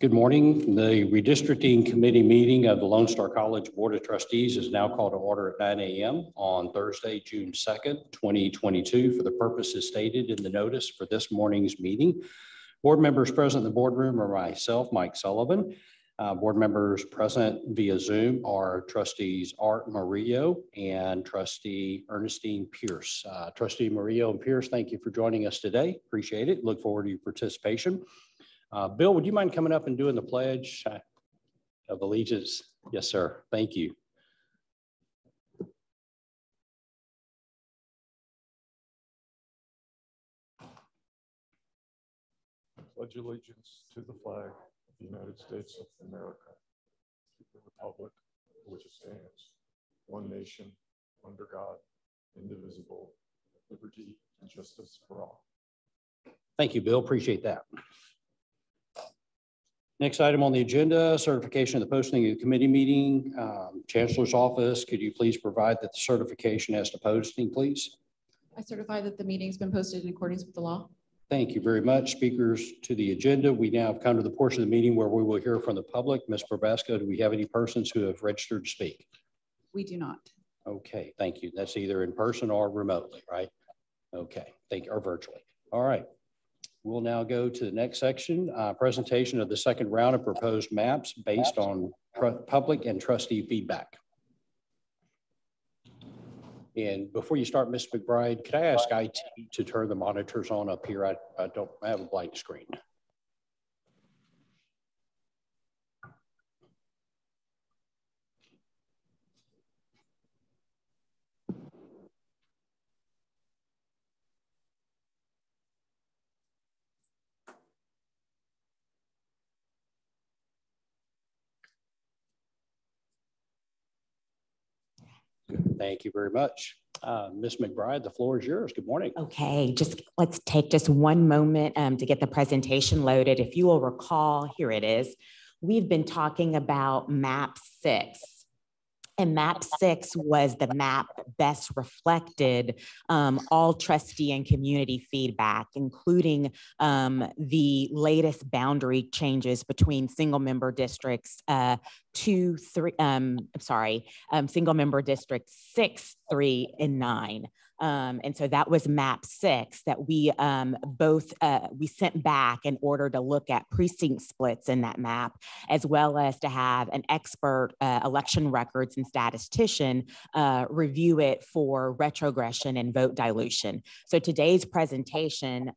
Good morning. The Redistricting Committee meeting of the Lone Star College Board of Trustees is now called to order at 9 a.m. on Thursday, June 2nd, 2022, for the purposes stated in the notice for this morning's meeting. Board members present in the boardroom are myself, Mike Sullivan. Board members present via Zoom are Trustees Art Murillo and Trustee Ernestine Pierce. Trustee Murillo and Pierce, thank you for joining us today. Appreciate it. Look forward to your participation. Bill, would you mind coming up and doing the pledge of allegiance? Yes, sir. Thank you. I pledge allegiance to the flag of the United States of America, to the republic for which it stands, one nation, under God, indivisible, with liberty and justice for all. Thank you, Bill. Appreciate that. Next item on the agenda, certification of the posting of the committee meeting. Chancellor's office, could you please provide that the certification as to posting, please? I certify that the meeting's been posted in accordance with the law. Thank you very much. Speakers to the agenda. We now have come to the portion of the meeting where we will hear from the public. Ms. Probasco, do we have any persons who have registered to speak? We do not. Okay, thank you. That's either in person or remotely, right? Okay, thank you, or virtually. All right. We'll now go to the next section, presentation of the second round of proposed maps based on public and trustee feedback. And before you start, Ms. McBride, could I ask IT to turn the monitors on up here? I have a blank screen. Thank you very much. Ms. McBride, the floor is yours. Good morning. Okay, let's take just one moment to get the presentation loaded. If you will recall, here it is. We've been talking about map 6. And map 6 was the map that best reflected all trustee and community feedback, including the latest boundary changes between single member districts single member districts 6, 3, and 9. And so that was map 6 that we we sent back in order to look at precinct splits in that map, as well as to have an expert election records and statistician review it for retrogression and vote dilution. So today's presentation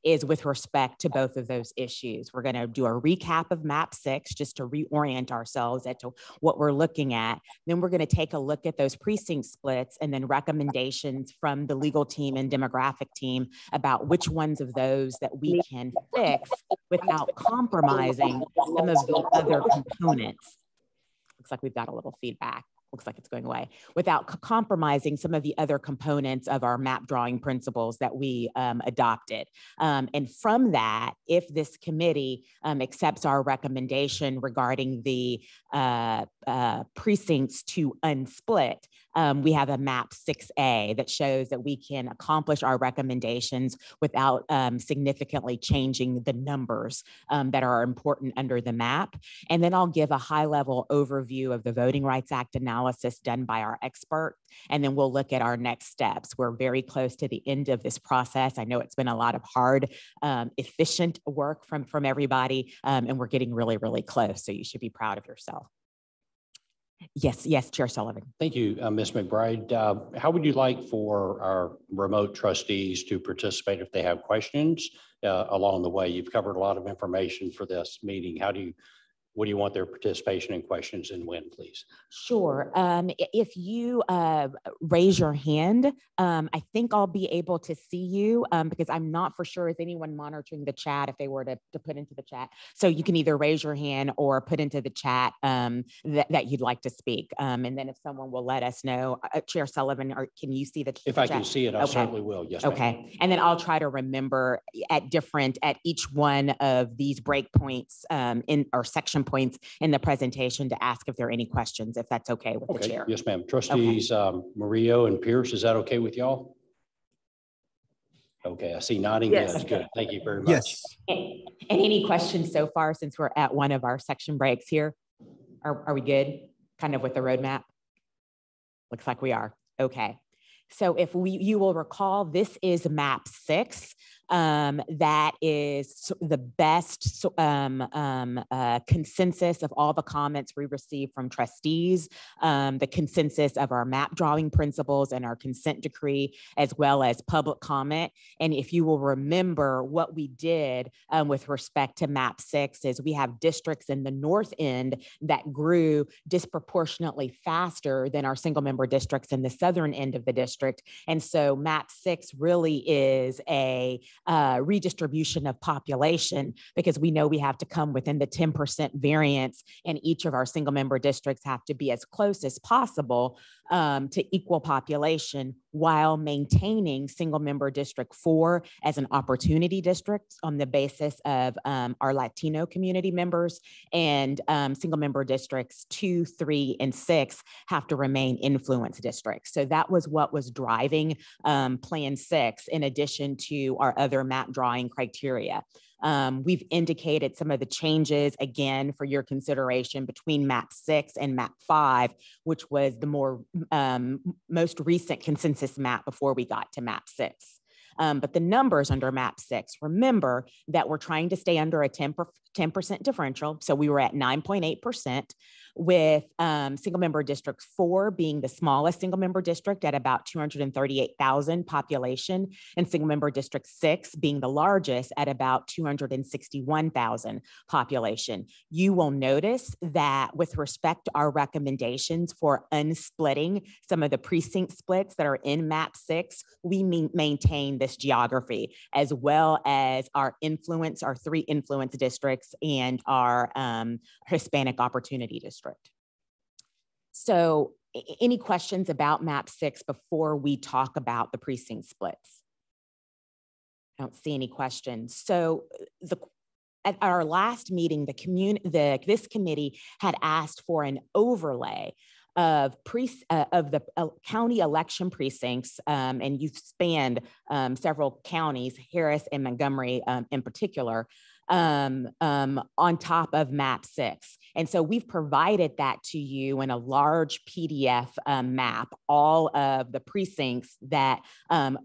is with respect to both of those issues. We're going to do a recap of map 6 just to reorient ourselves as to what we're looking at. Then we're going to take a look at those precinct splits and then recommendations from the legal team and demographic team about which ones of those that we can fix without compromising some of the other components. Looks like we've got a little feedback. Looks like it's going away, without compromising some of the other components of our map drawing principles that we adopted. And from that, if this committee accepts our recommendation regarding the precincts to unsplit, we have a map 6A that shows that we can accomplish our recommendations without significantly changing the numbers that are important under the map. And then I'll give a high-level overview of the Voting Rights Act analysis done by our expert, and then we'll look at our next steps. We're very close to the end of this process. I know it's been a lot of hard, efficient work from everybody, and we're getting really, really close. So you should be proud of yourself. Yes, Chair Sullivan. Thank you, Ms. McBride. How would you like for our remote trustees to participate if they have questions along the way? You've covered a lot of information for this meeting. What do you want their participation and questions and when, please? Sure. If you raise your hand, I think I'll be able to see you because I'm not for sure is anyone monitoring the chat if they were to put into the chat. So you can either raise your hand or put into the chat that you'd like to speak. And then if someone will let us know, Chair Sullivan, or can you see the chat? If I can see it, I certainly will. Yes, okay. And then I'll try to remember at each one of these breakpoints or section points in the presentation to ask if there are any questions, if that's okay with the chair. Yes, ma'am. Trustees Murillo and Pierce, is that okay with y'all? Okay, I see nodding. Yes. Good. Thank you very much. Yes. And any questions so far, since we're at one of our section breaks here? Are we good kind of with the roadmap? Looks like we are. Okay. So if you will recall, this is map 6. That is the best consensus of all the comments we received from trustees, the consensus of our map drawing principles and our consent decree, as well as public comment. And if you will remember, what we did with respect to map 6 is we have districts in the north end that grew disproportionately faster than our single member districts in the southern end of the district. And so map 6 really is a redistribution of population, because we know we have to come within the 10% variance, and each of our single member districts have to be as close as possible to equal population, while maintaining single member district 4 as an opportunity district on the basis of our Latino community members, and single member districts 2, 3, and 6 have to remain influence districts. So that was what was driving Plan 6, in addition to our other map drawing criteria. We've indicated some of the changes, again, for your consideration between map 6 and map 5, which was the most recent consensus map before we got to map 6. But the numbers under map 6, remember that we're trying to stay under a 10% differential. So we were at 9.8%, with single member district 4 being the smallest single member district at about 238,000 population, and single member district 6 being the largest at about 261,000 population. You will notice that with respect to our recommendations for unsplitting some of the precinct splits that are in map 6, we maintain this geography, as well as our 3 influence districts and our Hispanic opportunity district. So any questions about map 6 before we talk about the precinct splits? I don't see any questions. So at our last meeting, this committee had asked for an overlay of the county election precincts, and you've spanned several counties, Harris and Montgomery in particular, on top of map 6. And so we've provided that to you in a large PDF map, all of the precincts that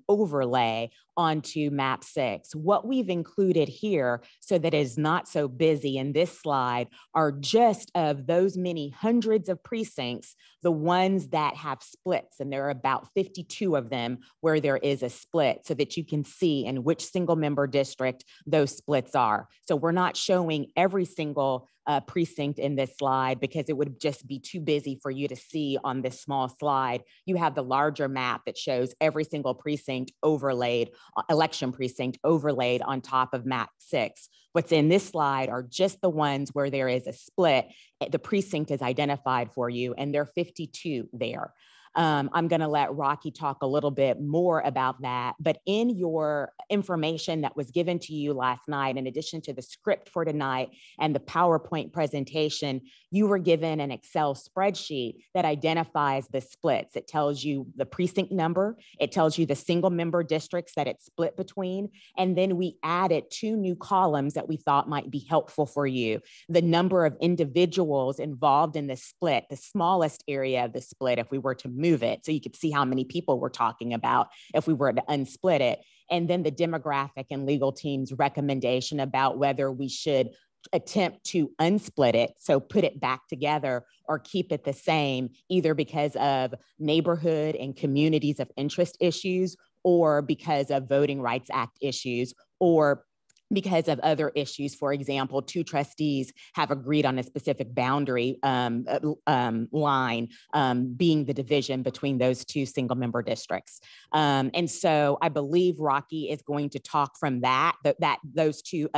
overlay onto map 6. What we've included here, so that it is not so busy in this slide, are just of those many hundreds of precincts, the ones that have splits, and there are about 52 of them where there is a split, so that you can see in which single member district those splits are. So we're not showing every single precinct in this slide, because it would just be too busy for you to see on this small slide. You have the larger map that shows every single precinct overlaid, election precinct overlaid on top of map 6. What's in this slide are just the ones where there is a split. The precinct is identified for you, and there are 52 there. I'm going to let Rocky talk a little bit more about that, but in your information that was given to you last night, in addition to the script for tonight and the PowerPoint presentation, you were given an Excel spreadsheet that identifies the splits. It tells you the precinct number, it tells you the single member districts that it's split between, and then we added 2 new columns that we thought might be helpful for you. The number of individuals involved in the split, the smallest area of the split if we were to move it, so you could see how many people we're talking about if we were to unsplit it, and then the demographic and legal team's recommendation about whether we should attempt to unsplit it, so put it back together, or keep it the same, either because of neighborhood and communities of interest issues, or because of Voting Rights Act issues, or because of other issues. For example, 2 trustees have agreed on a specific boundary line, being the division between those 2 single member districts. And so I believe Rocky is going to talk from those 2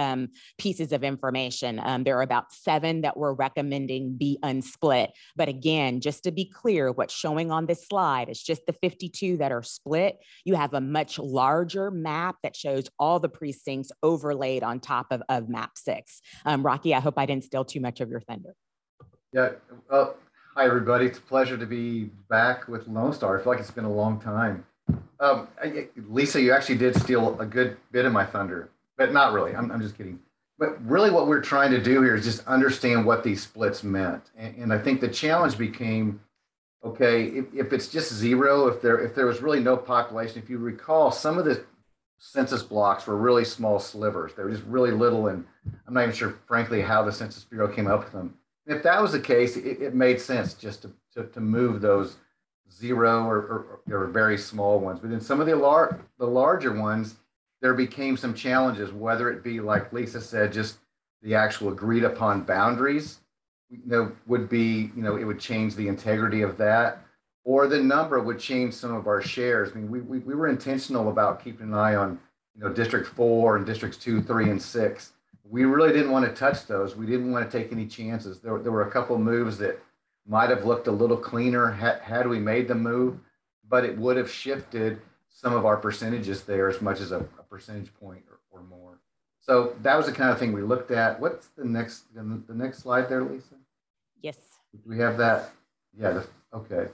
pieces of information. There are about 7 that we're recommending be unsplit. But again, just to be clear, what's showing on this slide is just the 52 that are split. You have a much larger map that shows all the precincts overlaid on top of map 6. Rocky, I hope I didn't steal too much of your thunder. Yeah, well, hi everybody. It's a pleasure to be back with Lone Star. I feel like it's been a long time. Lisa, you actually did steal a good bit of my thunder, but not really. I'm just kidding. But really what we're trying to do here is just understand what these splits meant. And I think the challenge became, okay, if it's just zero, if there was really no population, if you recall, some of the census blocks were really small slivers. They were just really little, and I'm not even sure, frankly, how the Census Bureau came up with them. And if that was the case, it made sense just to move those zero or very small ones. But in some of the larger ones, there became some challenges, whether it be, like Lisa said, just the actual agreed upon boundaries, would be, it would change the integrity of that, or the number would change some of our shares. I mean, we were intentional about keeping an eye on, District 4 and Districts 2, 3, and 6. We really didn't want to touch those. We didn't want to take any chances. There were a couple of moves that might have looked a little cleaner had we made the move, but it would have shifted some of our percentages there as much as a percentage point or more. So that was the kind of thing we looked at. What's the next slide there, Lisa? Yes. Do we have that? Yeah, okay.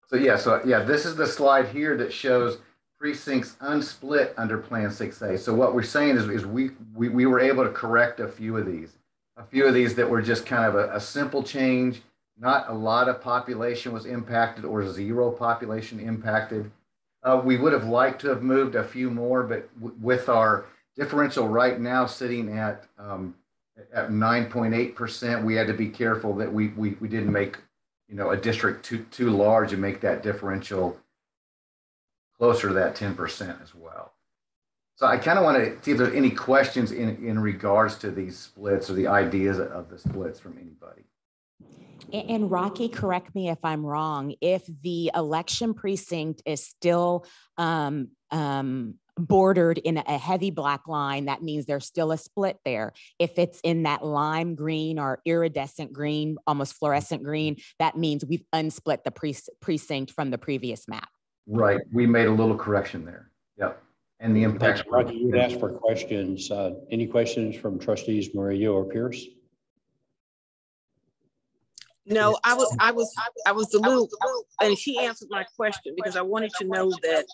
So yeah, this is the slide here that shows precincts unsplit under Plan 6A. So what we're saying is we were able to correct a few of these that were just kind of a simple change. Not a lot of population was impacted or zero population impacted. We would have liked to have moved a few more, but with our differential right now sitting at 9.8%, we had to be careful that we didn't make a district too large and make that differential closer to that 10% as well. So I kind of want to see if there's any questions in regards to these splits or the ideas of the splits from anybody. And Rocky, correct me if I'm wrong, if the election precinct is still bordered in a heavy black line, that means there's still a split there. If it's in that lime green or iridescent green, almost fluorescent green, that means we've unsplit the precinct from the previous map. Right. We made a little correction there. Yep. And the impact. Rocky, you would ask for questions. Any questions from trustees Murillo or Pierce? No, I was a little, and she answered my question because I wanted to know that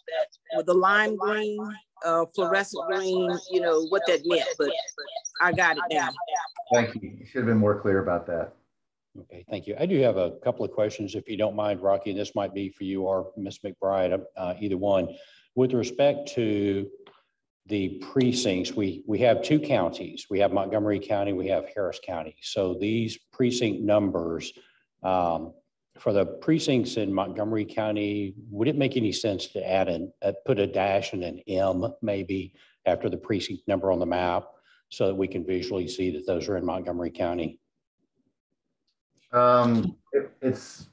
with the lime green, fluorescent green, what that meant, but I got it now. Thank you. You should have been more clear about that. Okay, thank you. I do have a couple of questions, if you don't mind, Rocky, and this might be for you or Ms. McBride, either one. With respect to the precincts, we have two counties. We have Montgomery County, we have Harris County. So these precinct numbers, for the precincts in Montgomery County, would it make any sense to put a dash and an M maybe after the precinct number on the map so that we can visually see that those are in Montgomery County? It's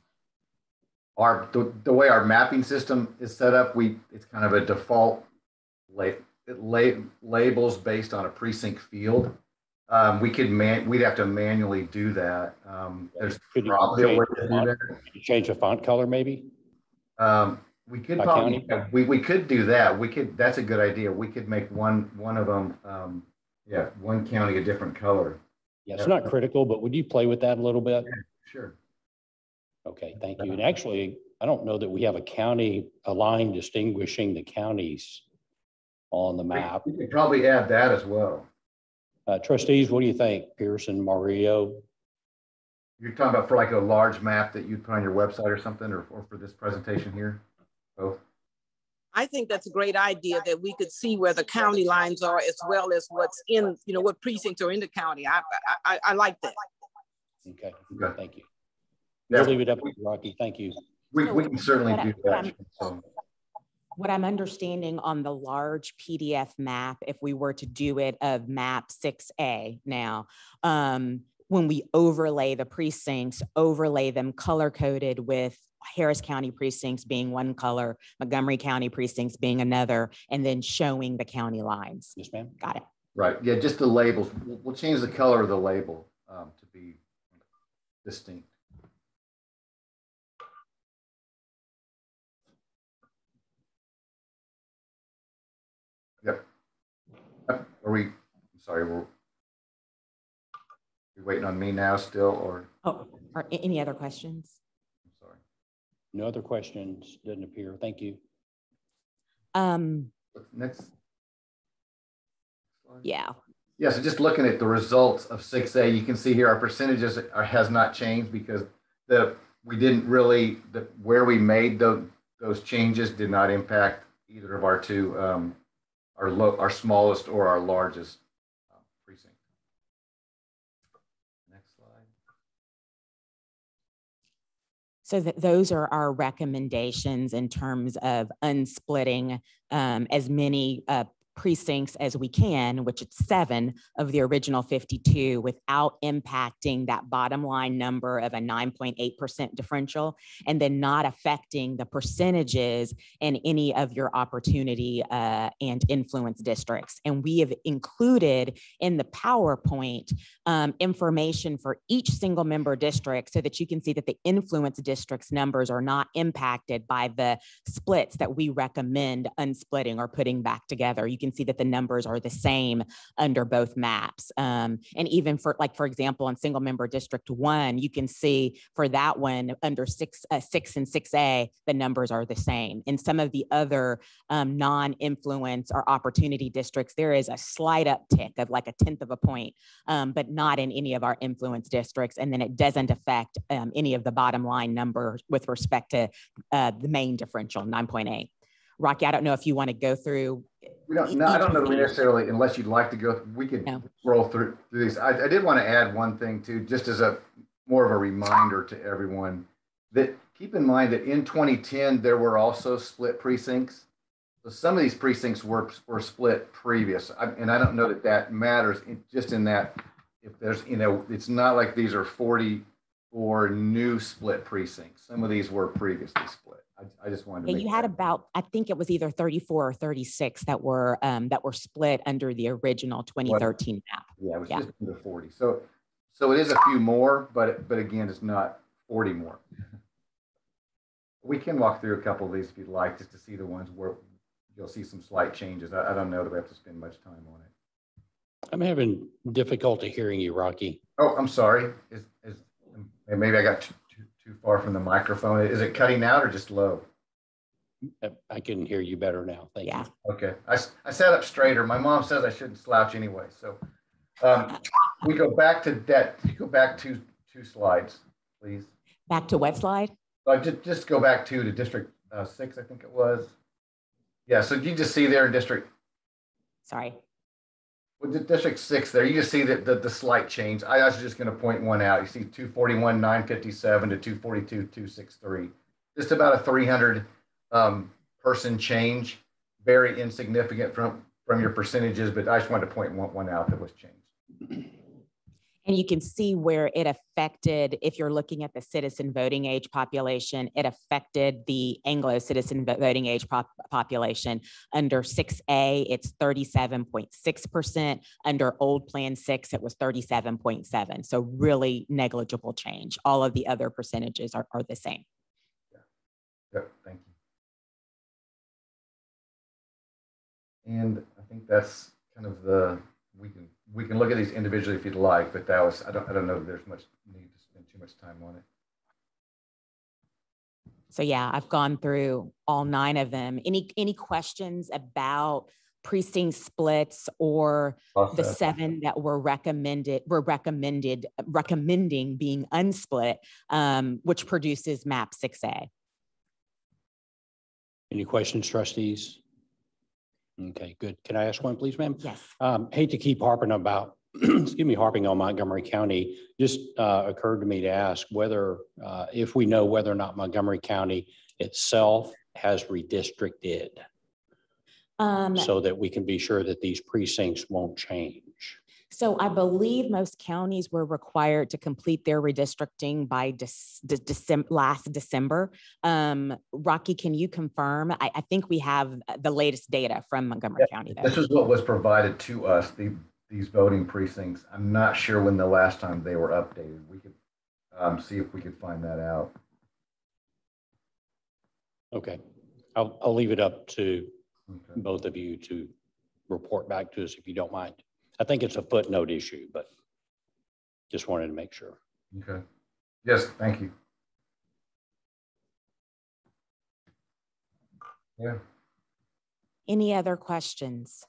the way our mapping system is set up. It's kind of a default labels based on a precinct field. We'd have to manually do that. There's probably a way to do that. Could you change the font color maybe? We could probably, we could do that. That's a good idea. We could make one of them, one county a different color. Yeah, it's not critical, but would you play with that a little bit? Yeah, sure. Okay, thank you. And actually, I don't know that we have a line distinguishing the counties on the map. We could probably add that as well. Trustees, what do you think, Pearson, Mario? You're talking about for like a large map that you'd put on your website or something, or for this presentation here? Both? I think that's a great idea that we could see where the county lines are as well as what's in, what precincts are in the county. I like that. Okay, thank you. Yeah. We'll leave it up to Rocky. Thank you. We can certainly do that. What I'm understanding on the large PDF map, if we were to do it of map 6A now, when we overlay the precincts, overlay them color-coded with Harris County precincts being one color, Montgomery County precincts being another, and then showing the county lines. Yes, ma'am. Got it. Right. Yeah, just the labels. We'll change the color of the label to be distinct. Yep. Are we, I'm sorry, we're waiting on me now still, or? Oh, are any other questions? I'm sorry. No other questions, doesn't appear. Thank you. Next. Yeah. Yeah, so just looking at the results of 6A, you can see here our percentages has not changed because we didn't really, where we made those changes did not impact either of our two, our smallest or our largest precinct. Next slide. So those are our recommendations in terms of unsplitting as many precincts as we can, which it's 7 of the original 52, without impacting that bottom line number of a 9.8% differential, and then not affecting the percentages in any of your opportunity and influence districts. And we have included in the PowerPoint information for each single member district so that you can see that the influence districts numbers are not impacted by the splits that we recommend unsplitting or putting back together. You can see that the numbers are the same under both maps. And even for example, in single member district 1, you can see for that one under 6 and 6A, the numbers are the same. In some of the other non-influence or opportunity districts, there is a slight uptick of like 1/10 of a point, but not in any of our influence districts. And then it doesn't affect any of the bottom line numbers with respect to the main differential, 9.8. Rocky, I don't know if you want to go through. I don't know that we necessarily, unless you'd like to go, we could roll through these. I did want to add one thing too, just as more of a reminder to everyone, that keep in mind that in 2010, there were also split precincts. So some of these precincts were split previous. And I don't know that matters, just in that if there's, it's not like these are 44 new split precincts. Some of these were previously split. I just wanted to make you had about, I think it was either 34 or 36 that were split under the original 2013 map. Yeah, it was just under 40. So it is a few more, but again, it's not 40 more. We can walk through a couple of these if you'd like, just to see the ones where you'll see some slight changes. I don't know that we have to spend much time on it. I'm having difficulty hearing you, Rocky. Oh, I'm sorry. Maybe I got too far from the microphone. Is it cutting out or just low? I can hear you better now. Thank you. Okay. I sat up straighter. My mom says I shouldn't slouch anyway. So we go back to that. Go back 2 slides, please. Back to what slide? Just go back to District 6, I think it was. Yeah. So you just see there in District. Sorry. With the District 6 there, you just see the slight change. I was just going to point one out. You see 241, 957 to 242, 263. Just about a 300 person change. Very insignificant from your percentages, but I just wanted to point one out that was changed. And you can see where it affected, if you're looking at the citizen voting age population, it affected the Anglo citizen voting age population. Under 6A, it's 37.6%. Under old Plan 6, it was 37.7%. So really negligible change. All of the other percentages are the same. Yeah, thank you. And I think that's kind of we can look at these individually if you'd like, but that was, I don't know if there's much need to spend too much time on it. So yeah, I've gone through all 9 of them. Any questions about precinct splits or the 7 that were recommending being unsplit, which produces map 6A? Any questions, trustees? Okay, good. Can I ask one, please, ma'am? Yes. Hate to keep harping about, harping on Montgomery County. Just occurred to me to ask whether, if we know whether or not Montgomery County itself has redistricted, so that we can be sure that these precincts won't change. So I believe most counties were required to complete their redistricting by last December. Rocky, can you confirm? I think we have the latest data from Montgomery County. Though. This is what was provided to us, these voting precincts. I'm not sure when the last time they were updated. We could see if we could find that out. Okay, I'll leave it up to both of you to report back to us if you don't mind. I think it's a footnote issue, but just wanted to make sure. Okay. Yes, thank you. Yeah. Any other questions?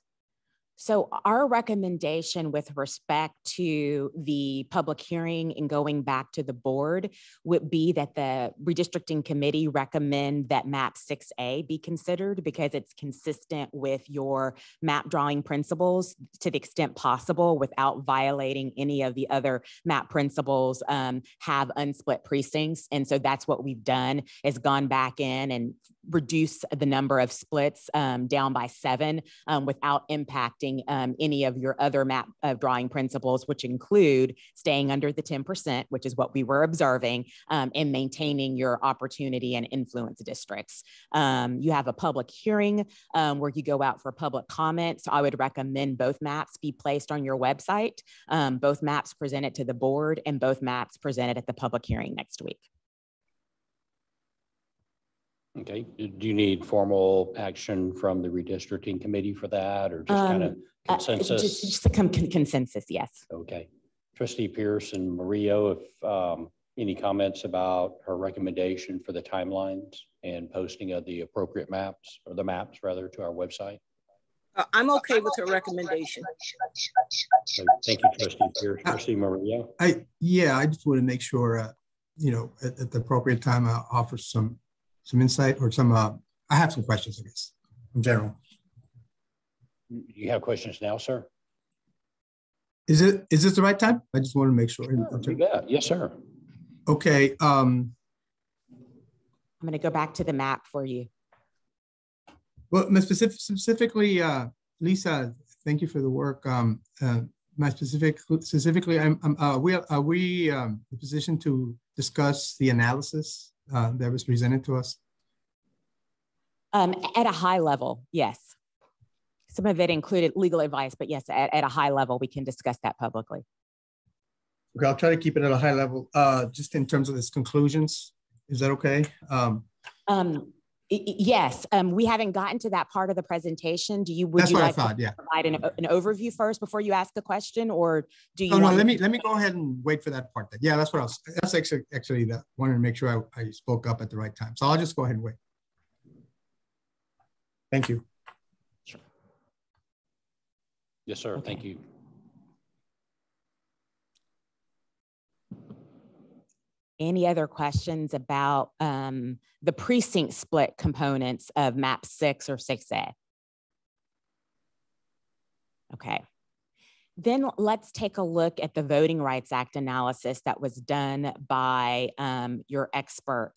So our recommendation with respect to the public hearing and going back to the board would be that the redistricting committee recommend that map 6A be considered because it's consistent with your map drawing principles to the extent possible without violating any of the other map principles, have unsplit precincts. And so that's what we've done, is gone back in and reduce the number of splits down by 7 without impacting any of your other map drawing principles, which include staying under the 10%, which is what we were observing, and maintaining your opportunity and influence districts. You have a public hearing where you go out for public comment. So I would recommend both maps be placed on your website, both maps presented to the board and both maps presented at the public hearing next week. Okay, do you need formal action from the redistricting committee for that, or just kind of consensus? Just a consensus, yes. Okay. Trustee Pierce and Mario, if any comments about her recommendation for the timelines and posting of the appropriate maps, or the maps rather, to our website? I'm okay with her recommendation. So thank you, Trustee Pierce. Trustee Mario? I just want to make sure, you know, at the appropriate time, I'll offer some insight or some, I have some questions, I guess, in general. You have questions now, sir? Is this the right time? I just want to make sure. You bet. Yes, sir. Okay. I'm going to go back to the map for you. Well, specifically, Lisa, thank you for the work. Specifically, are we in a position to discuss the analysis that was presented to us? At a high level, yes. Some of it included legal advice, but yes, at a high level, we can discuss that publicly. Okay, I'll try to keep it at a high level, just in terms of its conclusions. Is that okay? Yes, we haven't gotten to that part of the presentation. Would you like to provide an overview first before you ask the question, or do you? No, let me go ahead and wait for that part. Yeah, that's what I was. That's actually that. Wanted to make sure I spoke up at the right time, so I'll just go ahead and wait. Thank you. Sure. Yes, sir. Okay. Thank you. Any other questions about the precinct split components of map 6 or 6A? Okay. Then let's take a look at the Voting Rights Act analysis that was done by your expert.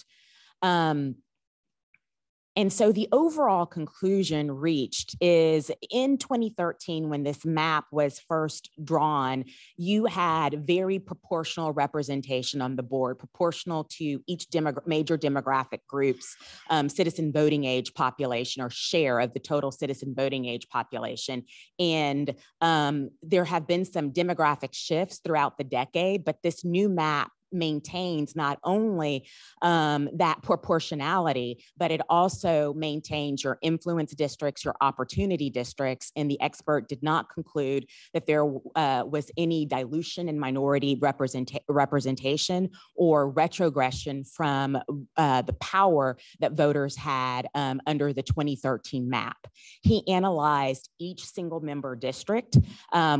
And so the overall conclusion reached is in 2013, when this map was first drawn, you had very proportional representation on the board, proportional to each major demographic group's citizen voting age population or share of the total citizen voting age population. And there have been some demographic shifts throughout the decade, but this new map maintains not only that proportionality, but it also maintains your influence districts, your opportunity districts, and the expert did not conclude that there was any dilution in minority representation or retrogression from the power that voters had under the 2013 map. He analyzed each single member district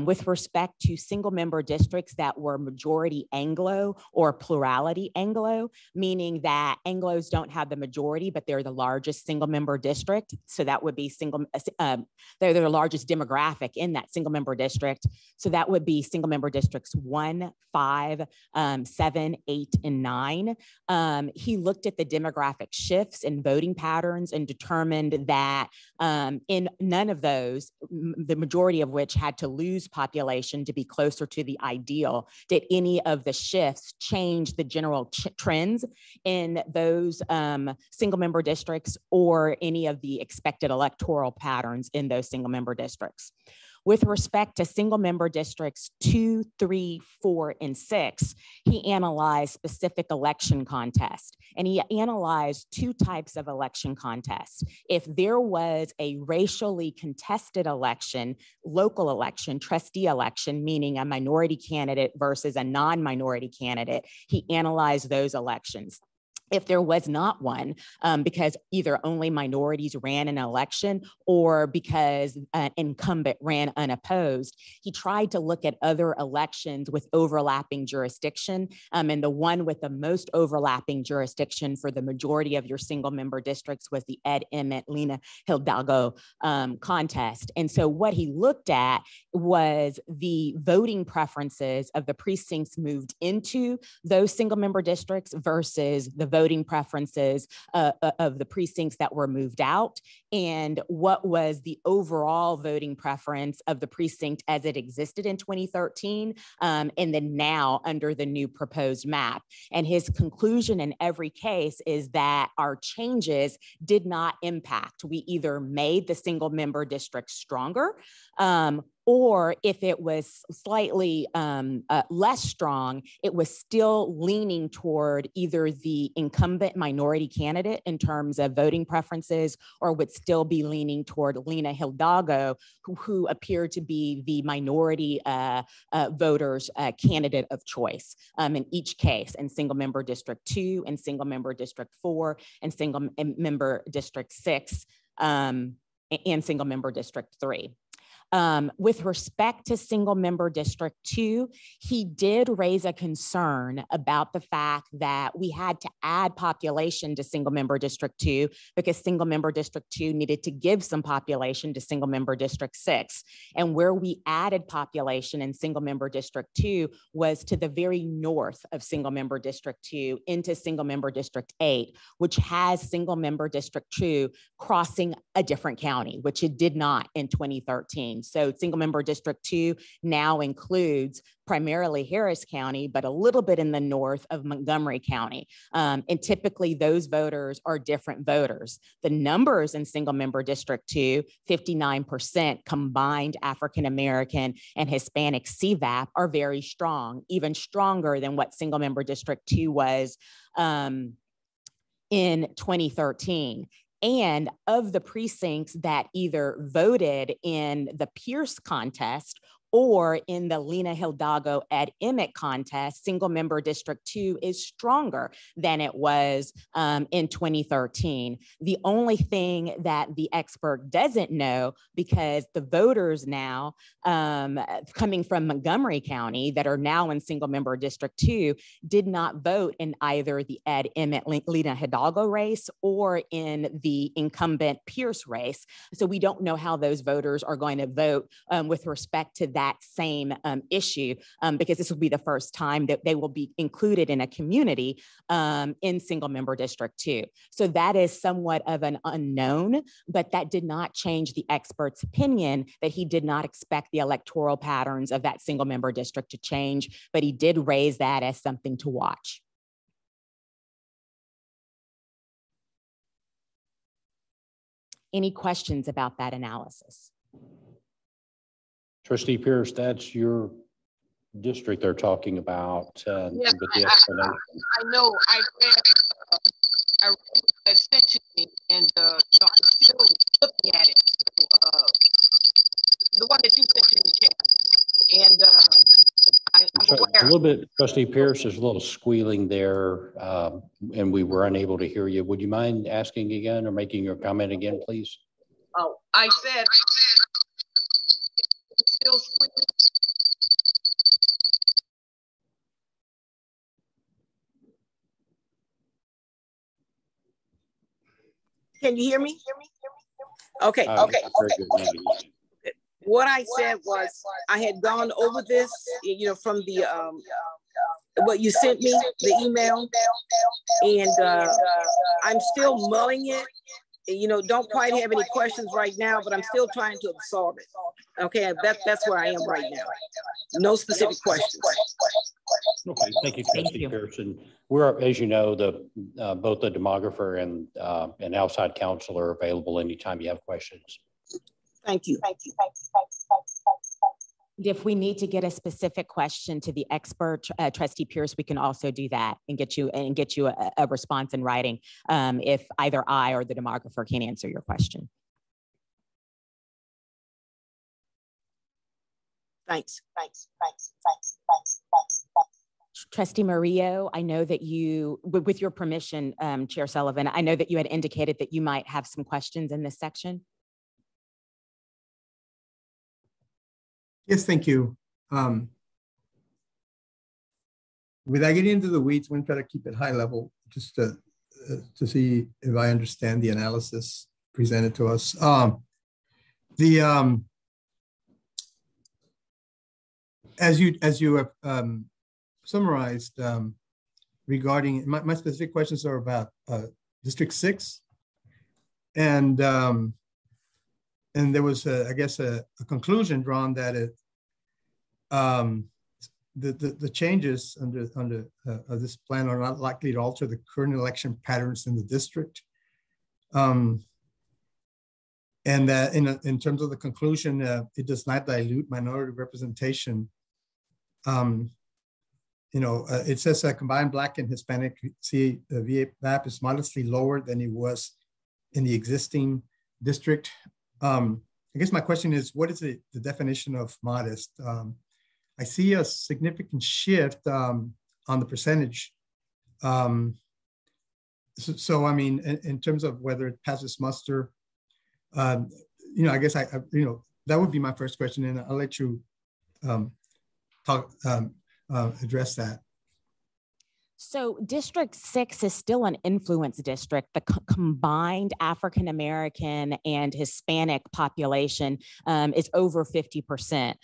with respect to single member districts that were majority Anglo or plurality Anglo, meaning that Anglos don't have the majority, but they're the largest single member district. So that would be they're the largest demographic in that single member district. So that would be single member districts 1, 5, 7, 8, and 9. He looked at the demographic shifts in voting patterns and determined that in none of those, the majority of which had to lose population to be closer to the ideal, did any of the shifts change the general trends in those single member districts or any of the expected electoral patterns in those single member districts. With respect to single member districts 2, 3, 4, and 6, he analyzed specific election contests, and he analyzed 2 types of election contests. If there was a racially contested election, local election, trustee election, meaning a minority candidate versus a non-minority candidate, he analyzed those elections. if there was not one, because either only minorities ran an election or because an incumbent ran unopposed, he tried to look at other elections with overlapping jurisdiction. And the one with the most overlapping jurisdiction for the majority of your single member districts was the Ed Emmett, Lena Hidalgo contest. And so what he looked at was the voting preferences of the precincts moved into those single member districts versus the voting preferences of the precincts that were moved out, and what was the overall voting preference of the precinct as it existed in 2013, and then now under the new proposed map. And his conclusion in every case is that our changes did not impact. We either made the single member district stronger, or if it was slightly less strong, it was still leaning toward either the incumbent minority candidate in terms of voting preferences, or would still be leaning toward Lena Hidalgo, who appeared to be the minority voters candidate of choice in each case, in single member district 2, and single member district 4, and single member district 6, and single member district 3. With respect to single member district 2, he did raise a concern about the fact that we had to add population to single member district 2 because single member district 2 needed to give some population to single member district 6. And where we added population in single member district 2 was to the very north of single member district 2 into single member district 8, which has single member district 2 crossing a different county, which it did not in 2013. So single member district 2 now includes primarily Harris County, but a little bit in the north of Montgomery County. And typically those voters are different voters. The numbers in single member district 2, 59% combined African-American and Hispanic CVAP, are very strong, even stronger than what single member district 2 was in 2013. And of the precincts that either voted in the Pierce contest or in the Lena Hidalgo Ed Emmett contest, single member district 2 is stronger than it was in 2013. The only thing that the expert doesn't know, because the voters now coming from Montgomery County that are now in single member district 2 did not vote in either the Ed Emmett Lena Hidalgo race or in the incumbent Pierce race. So we don't know how those voters are going to vote with respect to that same issue, because this will be the first time that they will be included in a community in single member district 2. So that is somewhat of an unknown, but that did not change the expert's opinion that he did not expect the electoral patterns of that single member district to change, but he did raise that as something to watch. Any questions about that analysis? Trustee Pierce, that's your district they're talking about. Yes, with the explanation. I know. I read that sent to me, and I'm still looking at it. The one that you sent in the chat, and I'm aware. A little bit, Trustee Pierce, there's a little squealing there, and we were unable to hear you. Would you mind asking again or making your comment again, please? Oh, I said. It's still squealing. Can you hear me? Okay. What I said was I had gone over this, from the what you sent me, the email, and I'm still mulling it. Don't quite have any questions right now, but I'm still trying to absorb it. Okay, that's where I am right now. No specific questions. Okay, thank you, Trustee Pearson. We're, as you know, both the demographer and outside counsel are available anytime you have questions. Thank you. If we need to get a specific question to the expert, Trustee Pierce, we can also do that and get you a response in writing if either I or the demographer can answer your question. Thanks. Trustee Murillo, I know that you, with your permission, Chair Sullivan, I know that you had indicated that you might have some questions in this section. Yes, thank you. Without getting into the weeds, we're going to try to keep it high level just to see if I understand the analysis presented to us. As you have summarized regarding my specific questions are about District 6, and there was I guess a conclusion drawn that the changes under this plan are not likely to alter the current election patterns in the district, and that in terms of the conclusion, it does not dilute minority representation. It says combined Black and Hispanic VA map is modestly lower than it was in the existing district. I guess my question is, what is the definition of modest? I see a significant shift on the percentage. So I mean, in terms of whether it passes muster, I guess that would be my first question, and I'll let you address that. So District 6 is still an influence district. The combined African-American and Hispanic population is over 50%.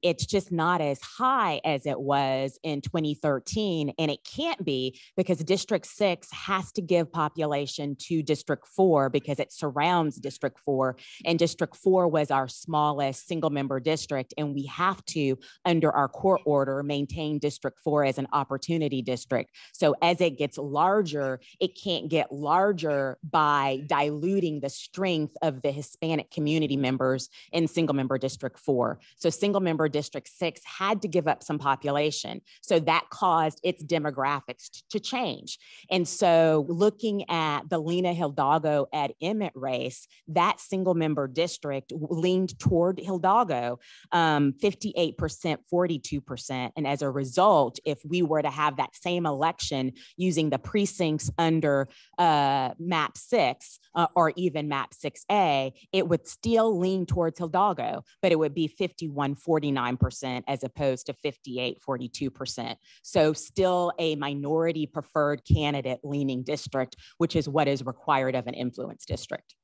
It's just not as high as it was in 2013, and it can't be because District 6 has to give population to District 4 because it surrounds District 4, and District 4 was our smallest single-member district, and we have to, under our court order, maintain District 4 as an opportunity district. So as it gets larger, it can't get larger by diluting the strength of the Hispanic community members in single member District 4. So single member District 6 had to give up some population. So that caused its demographics to change. And so looking at the Lena Hidalgo Ed Emmett race, that single member district leaned toward Hidalgo, 58%, 42%. And as a result, if we were to have that same election using the precincts under map 6 or even map 6A, it would still lean towards Hidalgo, but it would be 51, 49% as opposed to 58, 42%. So still a minority preferred candidate leaning district, which is what is required of an influence district.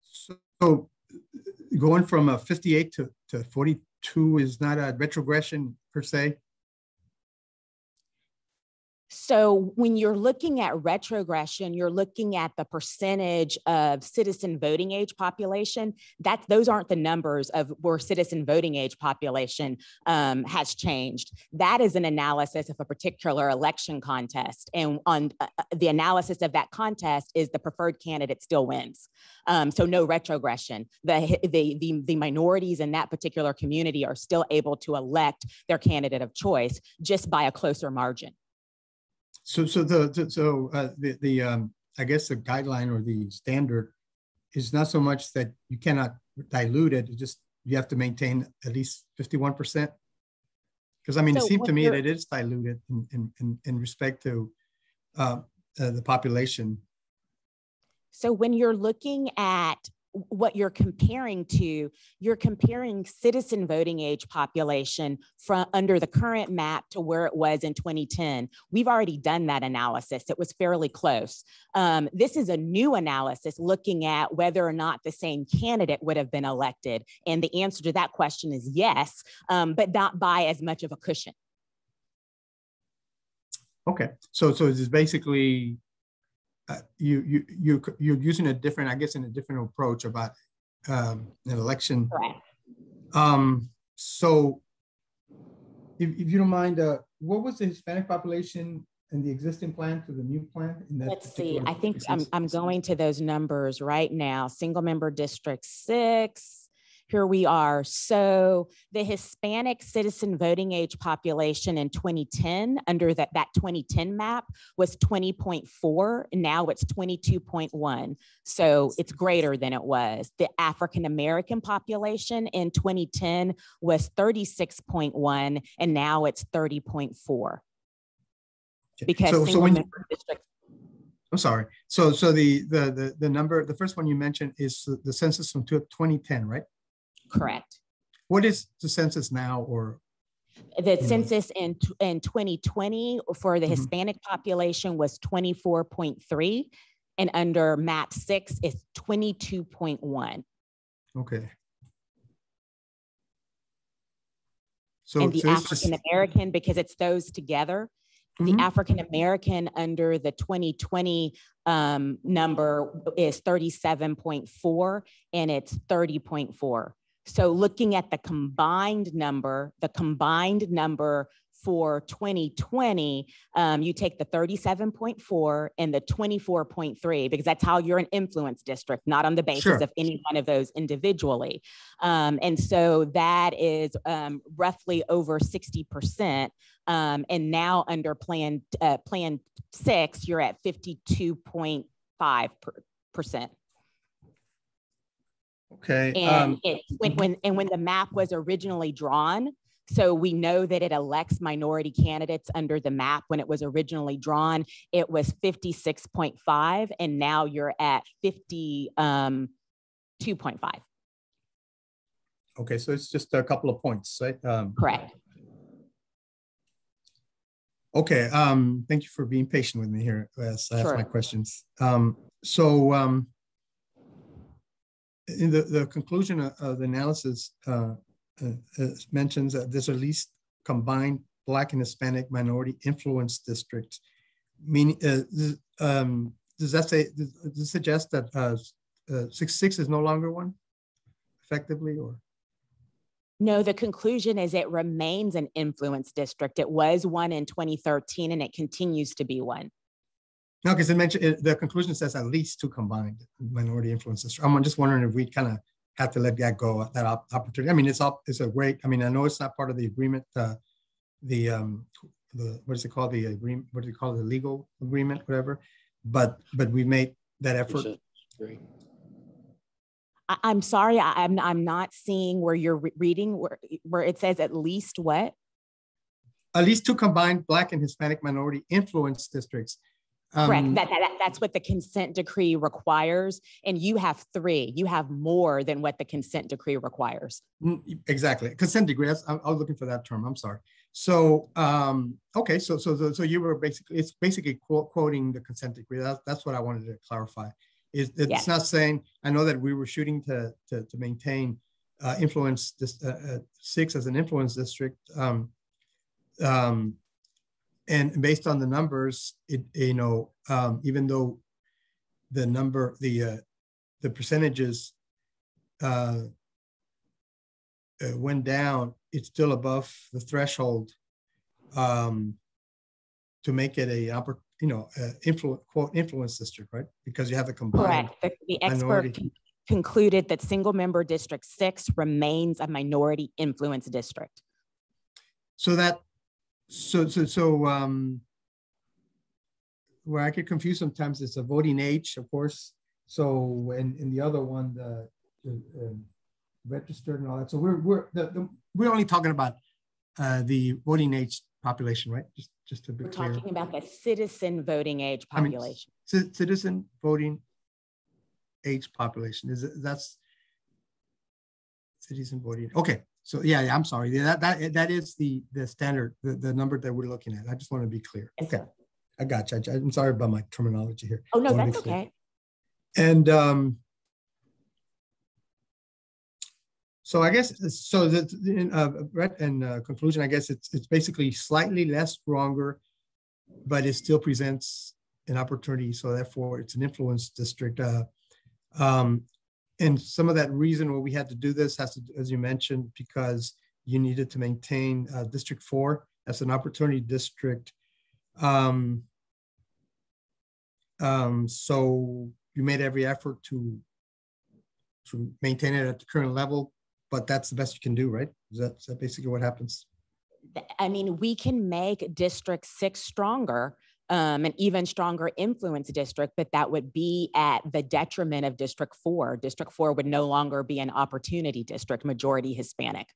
So going from a 58 to 42 is not a retrogression per se? So when you're looking at retrogression, you're looking at the percentage of citizen voting age population. Those aren't the numbers of where citizen voting age population has changed. That is an analysis of a particular election contest. And on the analysis of that contest is the preferred candidate still wins. So no retrogression. The minorities in that particular community are still able to elect their candidate of choice just by a closer margin. So I guess the guideline or the standard is not so much that you cannot dilute it, it's just you have to maintain at least 51%. Because I mean, it seemed to me that it is diluted in respect to the population. So when you're looking at what you're comparing to, you're comparing citizen voting age population from under the current map to where it was in 2010. We've already done that analysis. It was fairly close. This is a new analysis looking at whether or not the same candidate would have been elected. And the answer to that question is yes, but not by as much of a cushion. Okay, so it's basically, you're using a different, I guess, in a different approach about an election. Correct. So if you don't mind, what was the Hispanic population in the existing plan to the new plan? Let's see, I think I'm going to those numbers right now. Single member District 6. Here we are. So the Hispanic citizen voting age population in 2010 under that 2010 map was 20.4, and now it's 22.1. So it's greater than it was. The African-American population in 2010 was 36.1, and now it's 30.4. because So single when member districts. I'm sorry. So the number, the first one you mentioned is the census from 2010, right? Correct. What is the census now, or? The census in 2020 for the Mhm. Hispanic population was 24.3, and under map 6 is 22.1. Okay. So, And the so it's just- African American, because it's those together, the Mhm. African American under the 2020 number is 37.4, and it's 30.4. So looking at the combined number for 2020, you take the 37.4 and the 24.3, because that's how you're an influence district, not on the basis Sure. of any one of those individually. And so that is roughly over 60%. And now under plan 6, you're at 52.5%. Okay. And when the map was originally drawn, so we know that it elects minority candidates under the map. When it was originally drawn, it was 56.5, and now you're at 52.5. Okay, so it's just a couple of points, right? Correct. Okay, thank you for being patient with me here as I ask my questions. In the conclusion of the analysis mentions that there's at least combined Black and Hispanic minority influence districts. Meaning, does that say, does it suggest that 6 is no longer one, effectively, or? No, the conclusion is it remains an influence district. It was one in 2013, and it continues to be one. No, because it mentioned the conclusion says at least 2 combined minority influences. I'm just wondering if we kind of have to let that go, that opportunity. I mean, it's a great. I mean, I know it's not part of the agreement. The what is it called? The agreement. What do you call it? The legal agreement, whatever. But we made that effort. I'm sorry, I'm not seeing where you're reading where it says at least what? At least 2 combined Black and Hispanic minority influence districts. Correct. That's what the consent decree requires. And you have 3. You have more than what the consent decree requires. Exactly. Consent decree. I was looking for that term. I'm sorry. So, okay. So you were it's basically quoting the consent decree. That's what I wanted to clarify. It's not saying, I know that we were shooting to maintain influence 6 as an influence district. And based on the numbers, even though the number, the percentages went down, it's still above the threshold to make it a influence district, right? Because you have the combined. Correct. The expert concluded that single member district 6 remains a minority influence district. So where I get confused sometimes is the voting age, of course. So in the other one, the registered and all that. So we're only talking about the voting age population, right? Just to be clear. We're talking about the citizen voting age population. I mean, citizen voting age population. That's citizen voting? Okay. So yeah, I'm sorry. That is the standard, the number that we're looking at. I just want to be clear. Yes, okay, sir. I got you. I'm sorry about my terminology here. Oh no, that's okay. And so I guess in conclusion, I guess it's basically slightly less stronger, but it still presents an opportunity. So therefore, it's an influence district. And some of that reason why we had to do this has to, as you mentioned, because you needed to maintain District 4 as an opportunity district. So you made every effort to maintain it at the current level, but that's the best you can do, right? Is that basically what happens? I mean, we can make District 6 stronger, an even stronger influence district, but that would be at the detriment of District 4. District 4 would no longer be an opportunity district, majority Hispanic.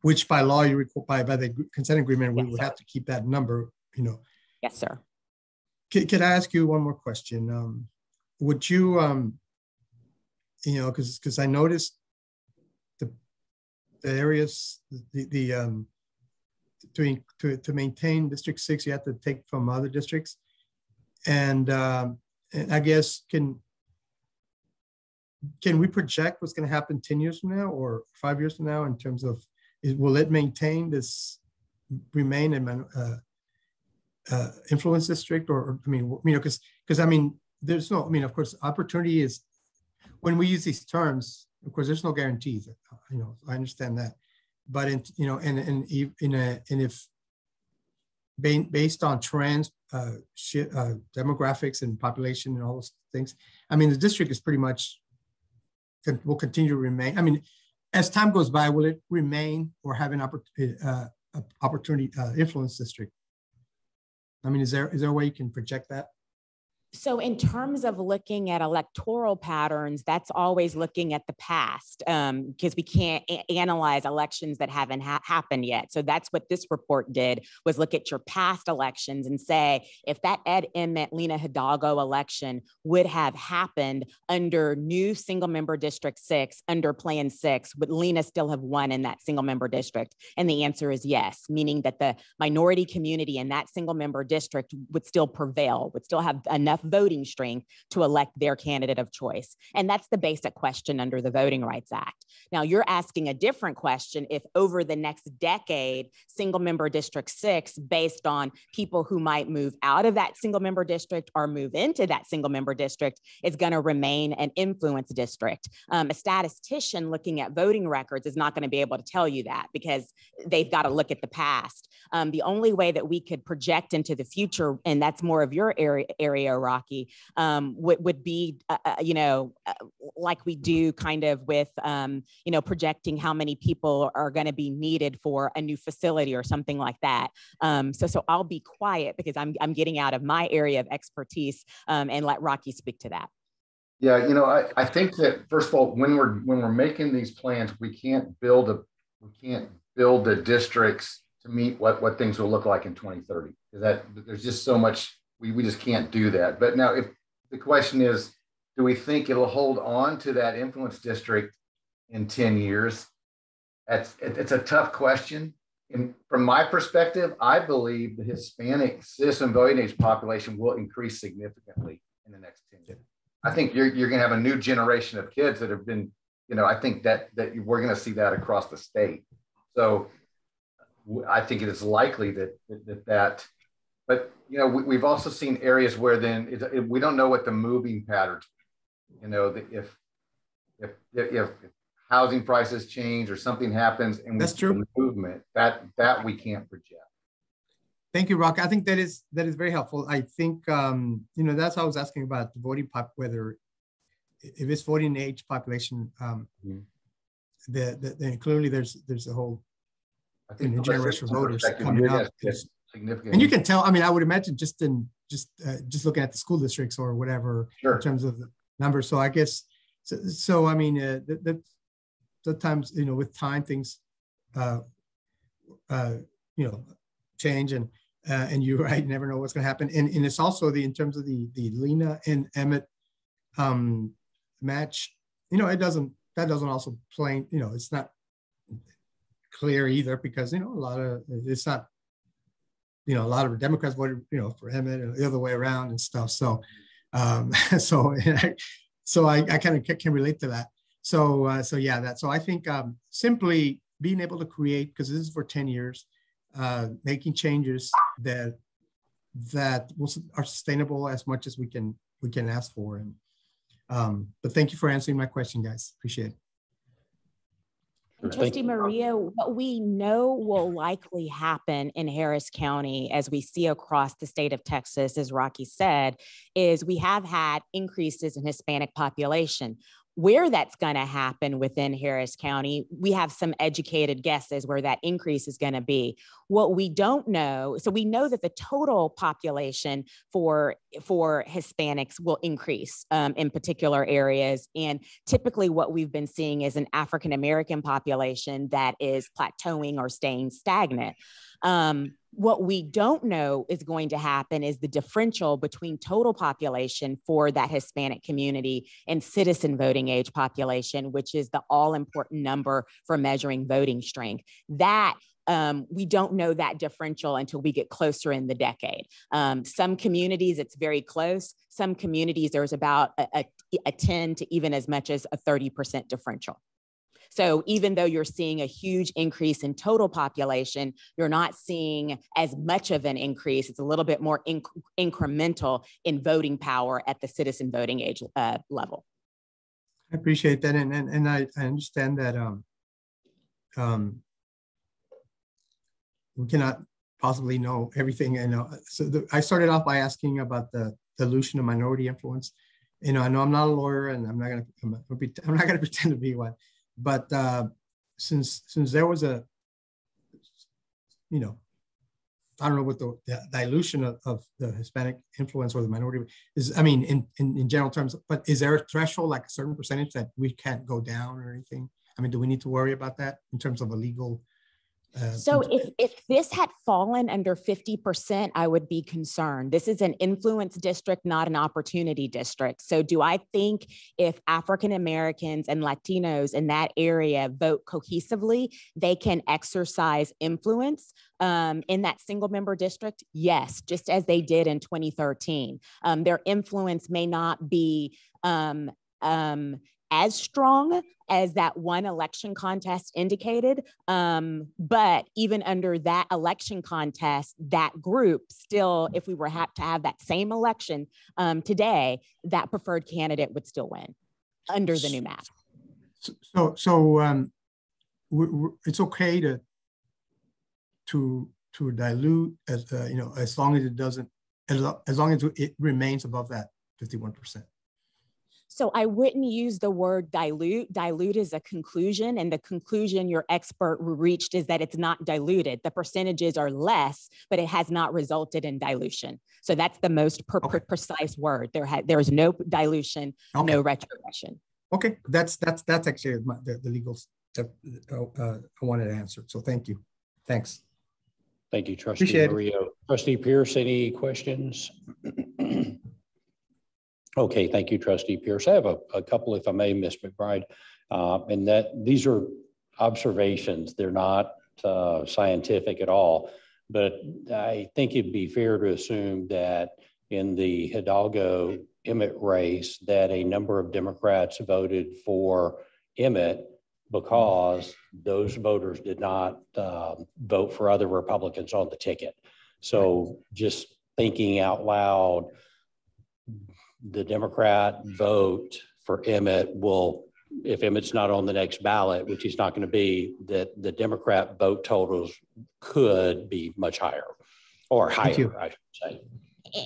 Which by law, by the consent agreement, we Yes, would sir. have to keep that number, Yes, sir. Could I ask you one more question? Would you, you know, because I noticed the areas, to maintain District 6, you have to take from other districts, and I guess can we project what's going to happen 10 years from now or 5 years from now in terms of will it maintain this, remain an influence district, or I mean, you know, because I mean, there's no, I mean, of course, opportunity is, when we use these terms, of course, there's no guarantees. You know, I understand that, but you know, and if based on trends, demographics and population and all those things, I mean, the district is pretty much will continue to remain. I mean, as time goes by, will it remain or have an opportunity influence district? I mean, is there a way you can project that? So in terms of looking at electoral patterns, that's always looking at the past, because we can't analyze elections that haven't happened yet. So that's what this report did, was look at your past elections and say, if that Ed Emmett, Lena Hidalgo election would have happened under new single member District 6, under Plan 6, would Lena still have won in that single member district? And the answer is yes, meaning that the minority community in that single member district would still prevail, would still have enough voting strength to elect their candidate of choice. And that's the basic question under the Voting Rights Act. Now, you're asking a different question: if over the next decade, single member District 6, based on people who might move out of that single member district or move into that single member district, is going to remain an influence district. A statistician looking at voting records is not going to be able to tell you that, because they've got to look at the past. The only way that we could project into the future, and that's more of your area, Rocky, would be, you know, like we do kind of with, you know, projecting how many people are going to be needed for a new facility or something like that. So I'll be quiet because I'm getting out of my area of expertise, and let Rocky speak to that. Yeah, you know, I think that first of all, when we're making these plans, we can't build the districts to meet what things will look like in 2030. That there's just so much, we just can't do that. But now, if the question is, do we think it'll hold on to that influence district in 10 years? It's a tough question. And from my perspective, I believe the Hispanic citizen voting age population will increase significantly in the next 10 years. I think you're going to have a new generation of kids that have been, you know, I think that we're going to see that across the state. So I think it is likely that but you know, we've also seen areas where then we don't know what the moving patterns, you know, if housing prices change or something happens and that's true movement that we can't project. Thank you, Rock. I think that is very helpful. I think you know, that's how I was asking about the voting whether if it's voting age population, then clearly there's a whole generation of voters coming up. Significant. And you can tell, I mean, I would imagine just looking at the school districts or whatever, sure, in terms of the numbers. So I guess, so I mean, that sometimes, you know, with time, things, you know, change, and you're right, you never know what's going to happen. And it's also in terms of the Lena and Emmett match, you know, that doesn't also play, you know, it's not clear either, because, you know, it's not, you know, a lot of Democrats voted, you know, for Emmett and the other way around and stuff. So, so I kind of can relate to that. So yeah, so I think simply being able to create, because this is for 10 years, making changes that are sustainable as much as we can ask for. And but thank you for answering my question, guys. Appreciate it. Trustee Maria, what we know will likely happen in Harris County, as we see across the state of Texas, as Rocky said, is we have had increases in Hispanic population. Where that's going to happen within Harris County, we have some educated guesses where that increase is going to be. What we don't know, so we know that the total population for Hispanics will increase in particular areas. And typically what we've been seeing is an African-American population that is plateauing or staying stagnant. What we don't know is going to happen is the differential between total population for that Hispanic community and citizen voting age population, which is the all-important number for measuring voting strength. That we don't know that differential until we get closer in the decade. Some communities, it's very close. Some communities, there's about a 10 to even as much as a 30% differential. So even though you're seeing a huge increase in total population, you're not seeing as much of an increase. It's a little bit more incremental in voting power at the citizen voting age level. I appreciate that. And I understand that we cannot possibly know everything. I started off by asking about the dilution of minority influence. I know I'm not a lawyer, and I'm not gonna pretend to be one. But since there was I don't know what the dilution of the Hispanic influence or the minority is, I mean, in general terms, but is there a threshold, like a certain percentage that we can't go down or anything? I mean, do we need to worry about that in terms of a legal? So if this had fallen under 50%, I would be concerned. This is an influence district, not an opportunity district. So do I think if African Americans and Latinos in that area vote cohesively, they can exercise influence in that single member district? Yes, just as they did in 2013. Their influence may not be as strong as that one election contest indicated. But even under that election contest, that group still, if we were to have that same election today, that preferred candidate would still win under the new map. So it's okay to dilute as long as it doesn't, as long as it remains above that 51%. So I wouldn't use the word dilute. Dilute is a conclusion, and the conclusion your expert reached is that it's not diluted. The percentages are less, but it has not resulted in dilution. So that's the most precise word. There is no dilution, no retrogression. Okay, that's actually the legal step I wanted to answer. So thank you. Thanks. Thank you, Trustee Murillo. Trustee Pierce, any questions? Okay, thank you, Trustee Pierce. I have a couple, if I may, Ms. McBride, and that these are observations. They're not scientific at all, but I think it'd be fair to assume that in the Hidalgo Emmett race that a number of Democrats voted for Emmett because those voters did not vote for other Republicans on the ticket. So just thinking out loud, the Democrat vote for Emmett will, if Emmett's not on the next ballot, which he's not going to be, that the Democrat vote totals could be much higher or higher, I should say.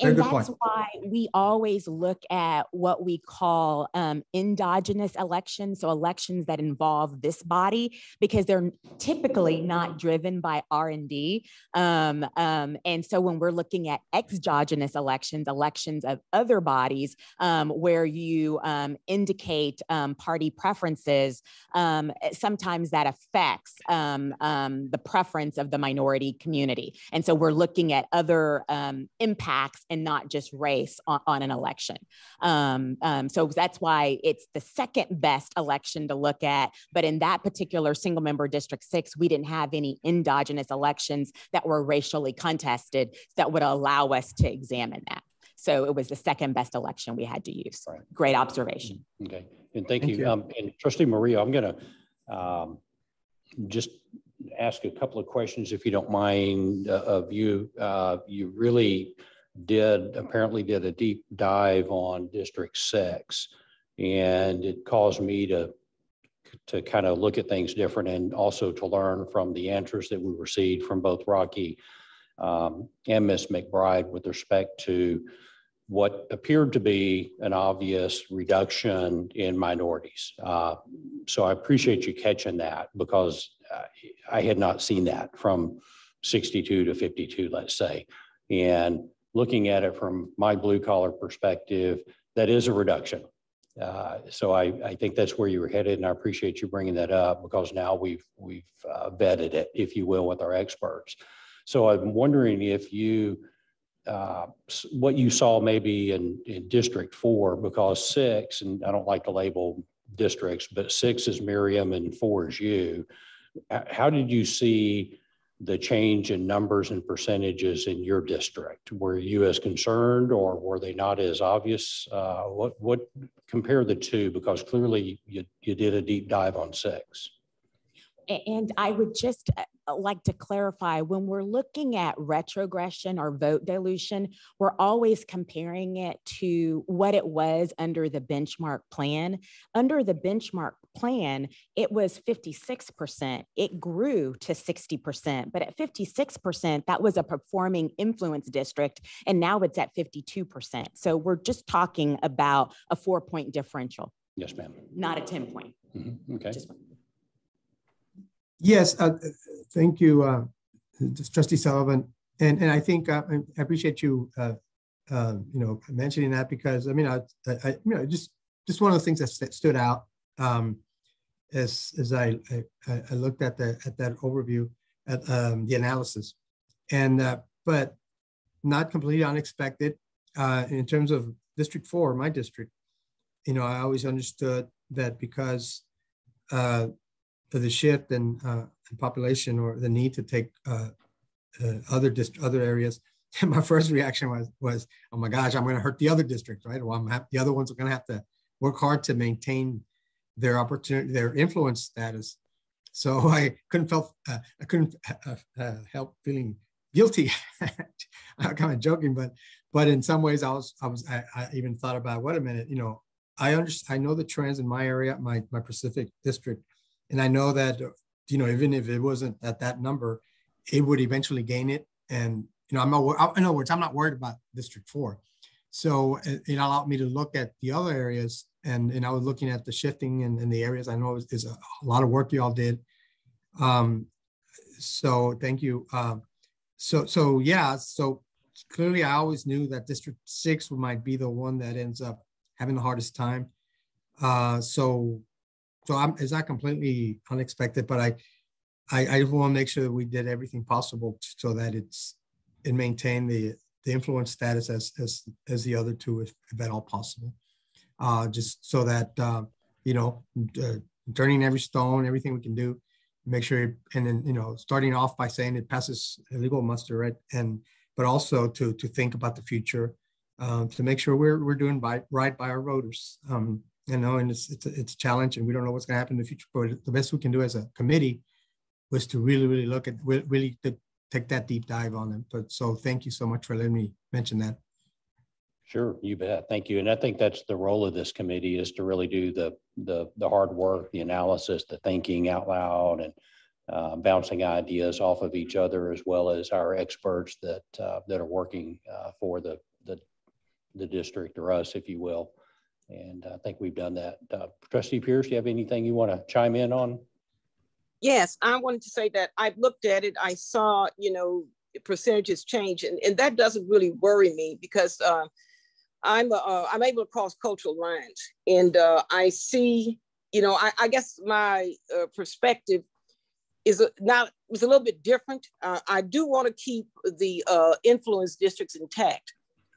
And that's why we always look at what we call endogenous elections, so elections that involve this body, because they're typically not driven by R&D. And so when we're looking at exogenous elections, elections of other bodies, where you indicate party preferences, sometimes that affects the preference of the minority community. And so we're looking at other impacts and not just race on an election. So that's why it's the second best election to look at. But in that particular single member District 6, we didn't have any endogenous elections that were racially contested that would allow us to examine that. So it was the second best election we had to use. Right. Great observation. Okay, and thank you. And Trustee Murillo, I'm gonna just ask a couple of questions, if you don't mind, of you. You really apparently did a deep dive on District 6, and it caused me to kind of look at things different, and also to learn from the answers that we received from both Rocky and Ms. McBride with respect to what appeared to be an obvious reduction in minorities. So I appreciate you catching that, because I had not seen that from 62 to 52, let's say. And looking at it from my blue collar perspective, that is a reduction. So I think that's where you were headed, and I appreciate you bringing that up, because now we've vetted it, if you will, with our experts. So I'm wondering if you, what you saw maybe in District 4, because 6, and I don't like to label districts, but 6 is Miriam and 4 is you. How did you see the change in numbers and percentages in your district? Were you as concerned, or were they not as obvious? What compare the two, because clearly you did a deep dive on 6. And I would just like to clarify, when we're looking at retrogression or vote dilution, we're always comparing it to what it was under the benchmark plan. Under the benchmark plan, it was 56%. It grew to 60%, but at 56%, that was a performing influence district, and now it's at 52%. So we're just talking about a 4-point differential. Yes, ma'am. Not a 10-point. Mm-hmm. Okay. Yes, thank you, Trustee Sullivan, and I think I appreciate you, mentioning that, because I mean, just one of the things that stood out as I looked at that overview at the analysis, and but not completely unexpected in terms of District 4, my district. I always understood that because the shift in population, or the need to take other areas, and my first reaction was, oh my gosh, I'm going to hurt the other districts, right? Well, the other ones are going to have to work hard to maintain their opportunity, their influence status. So I couldn't help feeling guilty. I'm kind of joking, but in some ways I even thought about, wait a minute, I know the trends in my area, my Pacific district. And I know that, even if it wasn't at that number, it would eventually gain it. And, in other words, I'm not worried about District 4. So it allowed me to look at the other areas. And I was looking at the shifting in the areas. I know is a lot of work you all did. So thank you. So clearly I always knew that District 6 might be the one that ends up having the hardest time. So it's not completely unexpected, but I want to make sure that we did everything possible so that it maintained the influence status as the other two, if at all possible. Just so that turning every stone, everything we can do, make sure, and then starting off by saying it passes legal muster, right? But also to think about the future, to make sure we're doing right by our voters. And it's a challenge, and we don't know what's going to happen in the future. But the best we can do as a committee was to really look at, really to take that deep dive on them. But so thank you so much for letting me mention that. Sure, you bet. Thank you. And I think that's the role of this committee, is to really do the hard work, the analysis, the thinking out loud, and bouncing ideas off of each other, as well as our experts that are working for the district, or us, if you will. And I think we've done that. Trustee Pierce, do you have anything you want to chime in on? Yes, I wanted to say that I looked at it. I saw, percentages change, and that doesn't really worry me, because I'm able to cross cultural lines, and I see, I guess my perspective was a little bit different. I do want to keep the influence districts intact,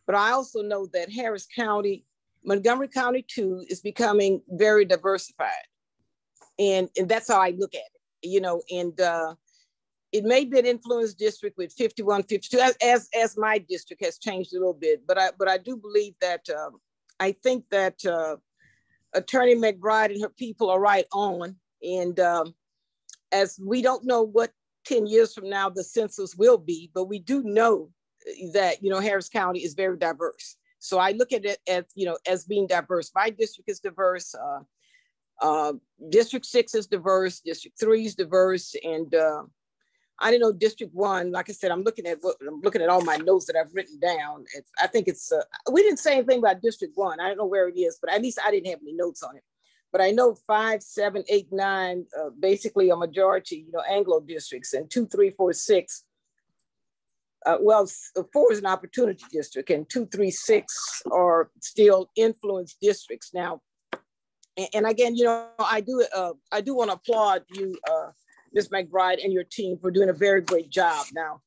but I also know that Harris County, Montgomery County too, is becoming very diversified. And that's how I look at it, and it may be an influence district with 51, 52, as my district has changed a little bit, but I do believe that, I think that Attorney McBride and her people are right on. And as we don't know what 10 years from now the census will be, but we do know that, Harris County is very diverse. So I look at it as being diverse. My district is diverse. District 6 is diverse. District 3 is diverse. And I don't know, District 1, like I said, I'm looking at all my notes that I've written down. I think we didn't say anything about District 1. I don't know where it is, but at least I didn't have any notes on it. But I know 5, 7, 8, 9, basically a majority, Anglo districts, and 2, 3, 4, 6. 4 is an opportunity district, and 2, 3, 6 are still influence districts. Now, and again, I do want to applaud you, Ms. McBride, and your team for doing a very great job. Now,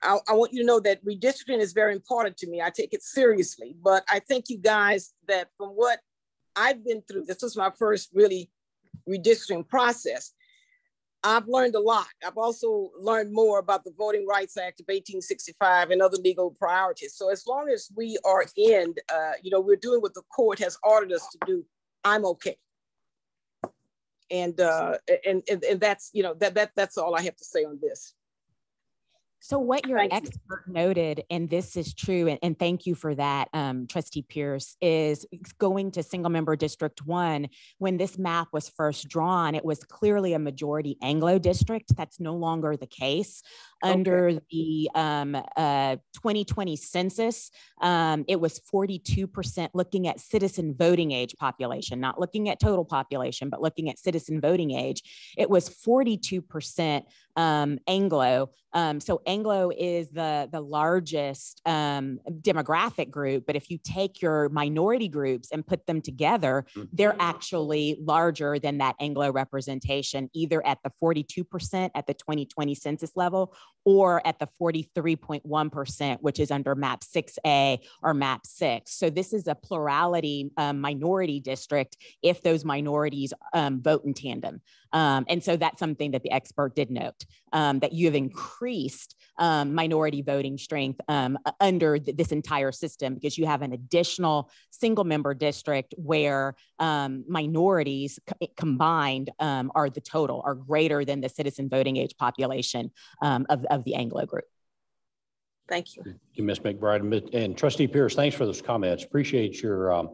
I want you to know that redistricting is very important to me. I take it seriously, but I think you guys that from what I've been through, this was my first really redistricting process. I've learned a lot. I've also learned more about the Voting Rights Act of 1865 and other legal priorities. So as long as we are in, we're doing what the court has ordered us to do, I'm okay. And that's, that's all I have to say on this. So what your expert noted, and this is true, and thank you for that, Trustee Pierce, is going to single member District 1, when this map was first drawn, it was clearly a majority Anglo district. That's no longer the case. Under the 2020 census, it was 42% looking at citizen voting age population, not looking at total population, but looking at citizen voting age. It was 42% Anglo. So Anglo is the largest demographic group, but if you take your minority groups and put them together, they're actually larger than that Anglo representation, either at the 42% at the 2020 census level or at the 43.1%, which is under map 6A or map 6. So this is a plurality minority district if those minorities vote in tandem. And so that's something that the expert did note, that you have increased minority voting strength under this entire system, because you have an additional single member district where minorities combined are the total, are greater than the citizen voting age population of the Anglo group. Thank you. Thank you, Ms. McBride. And Trustee Pierce, thanks for those comments. Appreciate your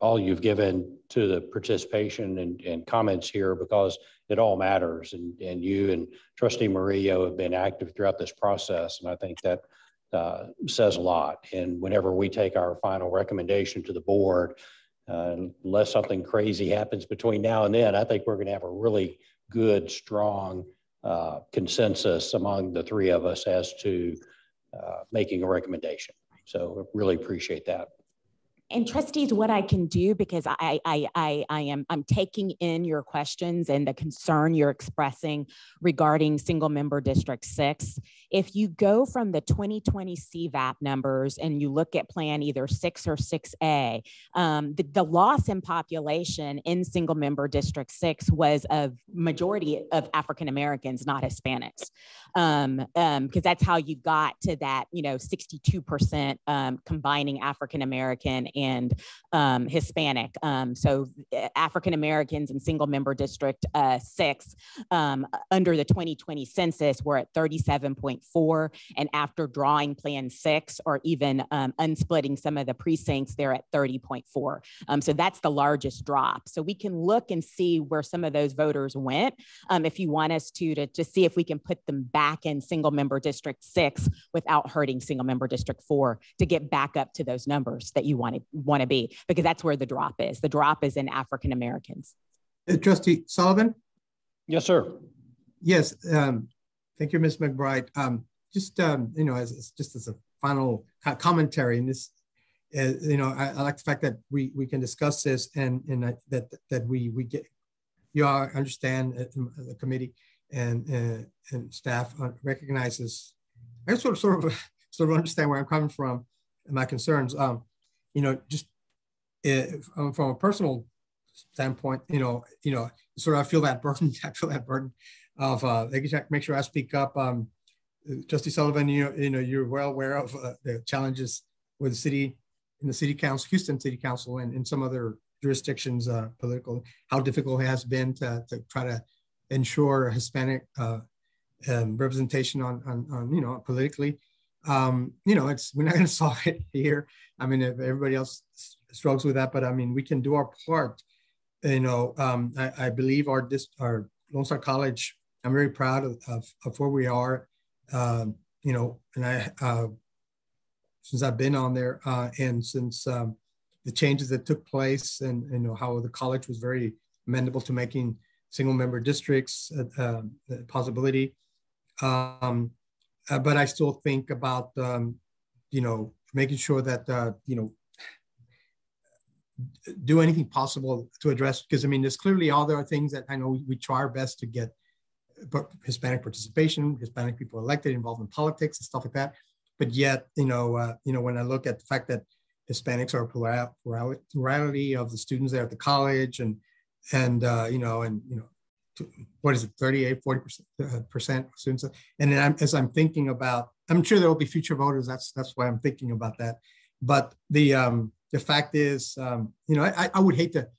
all you've given to the participation and comments here, because it all matters. And you and Trustee Murillo have been active throughout this process. And I think that says a lot. And whenever we take our final recommendation to the board, unless something crazy happens between now and then, I think we're going to have a really good, strong consensus among the three of us as to making a recommendation. So I really appreciate that. And trustees, what I can do, because I'm taking in your questions and the concern you're expressing regarding single member District 6. If you go from the 2020 CVAP numbers and you look at plan either 6 or 6A, the loss in population in single member District 6 was a majority of African Americans, not Hispanics, because that's how you got to that 62% combining African American and Hispanic. So African Americans in single member District 6 under the 2020 census were at 37.4, and after drawing Plan 6 or even unsplitting some of the precincts, they're at 30.4. So that's the largest drop. So we can look and see where some of those voters went. If you want us to see if we can put them back in single member District 6 without hurting single member District 4 to get back up to those numbers that you want to be, because that's where the drop is. The drop is in African Americans. Trustee Sullivan? Yes, sir. Yes, thank you, Ms. McBride. Just as a final commentary in this, I like the fact that we can discuss this and that we get, you all understand, the committee and staff recognizes. I sort of understand where I'm coming from and my concerns. Just from a personal standpoint, sort of I feel that burden. I feel that burden of make sure I speak up. Trustee Sullivan, you're well aware of the challenges with the city council, Houston City Council, and in some other jurisdictions, political, how difficult it has been to try to ensure Hispanic representation on politically. We're not going to solve it here. I mean, if everybody else struggles with that, but I mean, we can do our part. I believe our Lone Star College, I'm very proud of where we are. And I, since I've been on there, and since the changes that took place, and how the college was very amenable to making single member districts a possibility. But I still think about, making sure that, do anything possible to address, because I mean, there's clearly all there are things that I know we try our best to get Hispanic participation, Hispanic people elected, involved in politics and stuff like that. But yet, when I look at the fact that Hispanics are a plurality of the students there at the college, what is it, 38, 40% students. And then as I'm thinking about, I'm sure there will be future voters. That's why I'm thinking about that. But the fact is, I would hate that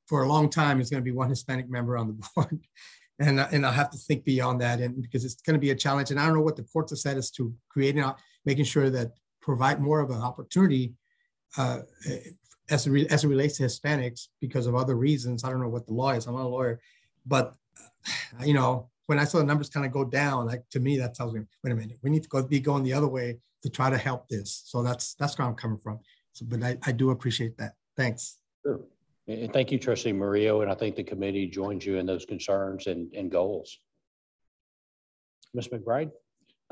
for a long time, there's going to be one Hispanic member on the board. And I'll have to think beyond that, and because it's going to be a challenge. And I don't know what the courts have said as to making sure that provide more of an opportunity as it relates to Hispanics because of other reasons. I don't know what the law is. I'm not a lawyer, but when I saw the numbers kind of go down, to me that tells me, wait a minute, we need to be going the other way to try to help this. So that's where I'm coming from. So, but I do appreciate that. Thanks. Sure. And thank you, Trustee Murillo. And I think the committee joins you in those concerns and goals. Ms. McBride?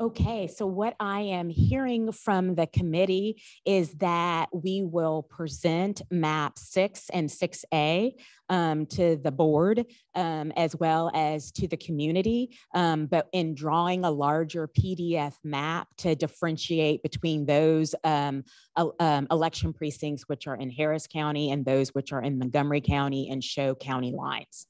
Okay, so what I am hearing from the committee is that we will present map 6 and 6A to the board as well as to the community, but in drawing a larger PDF map to differentiate between those election precincts which are in Harris County and those which are in Montgomery County and show county lines.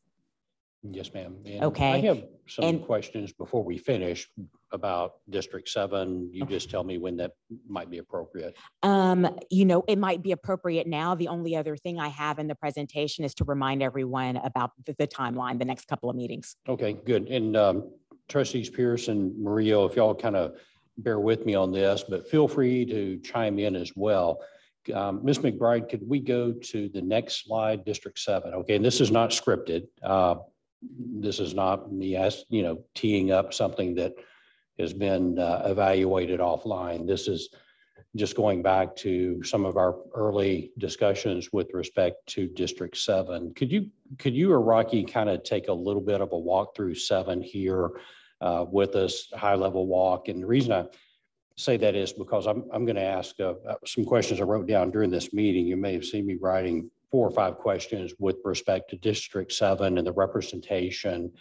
Yes, ma'am. Okay. I have some questions before we finish about District 7. You just tell me when that might be appropriate. It might be appropriate now. The only other thing I have in the presentation is to remind everyone about the timeline, the next couple of meetings. Okay, good. And Trustees Pierce and Murillo, if y'all kind of bear with me on this, but feel free to chime in as well. Ms. McBride, could we go to the next slide, District 7? Okay, and this is not scripted. This is not me teeing up something that has been evaluated offline. This is just going back to some of our early discussions with respect to District 7. Could you or Rocky kind of take a little bit of a walk through 7 here with us, high level walk? And the reason I say that is because I'm going to ask some questions I wrote down during this meeting. You may have seen me writing 4 or 5 questions with respect to District 7 and the representation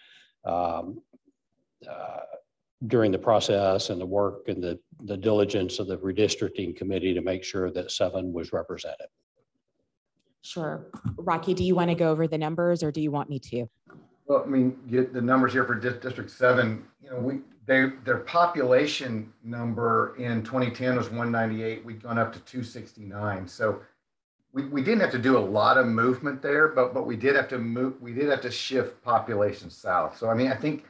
during the process and the work and the diligence of the redistricting committee to make sure that 7 was represented. Sure. Rocky, do you want to go over the numbers or do you want me to? Well, I mean, get the numbers here for District 7. Their population number in 2010 was 198. We've gone up to 269. So we didn't have to do a lot of movement there, but we did have to move. We did have to shift population south. So I mean, I think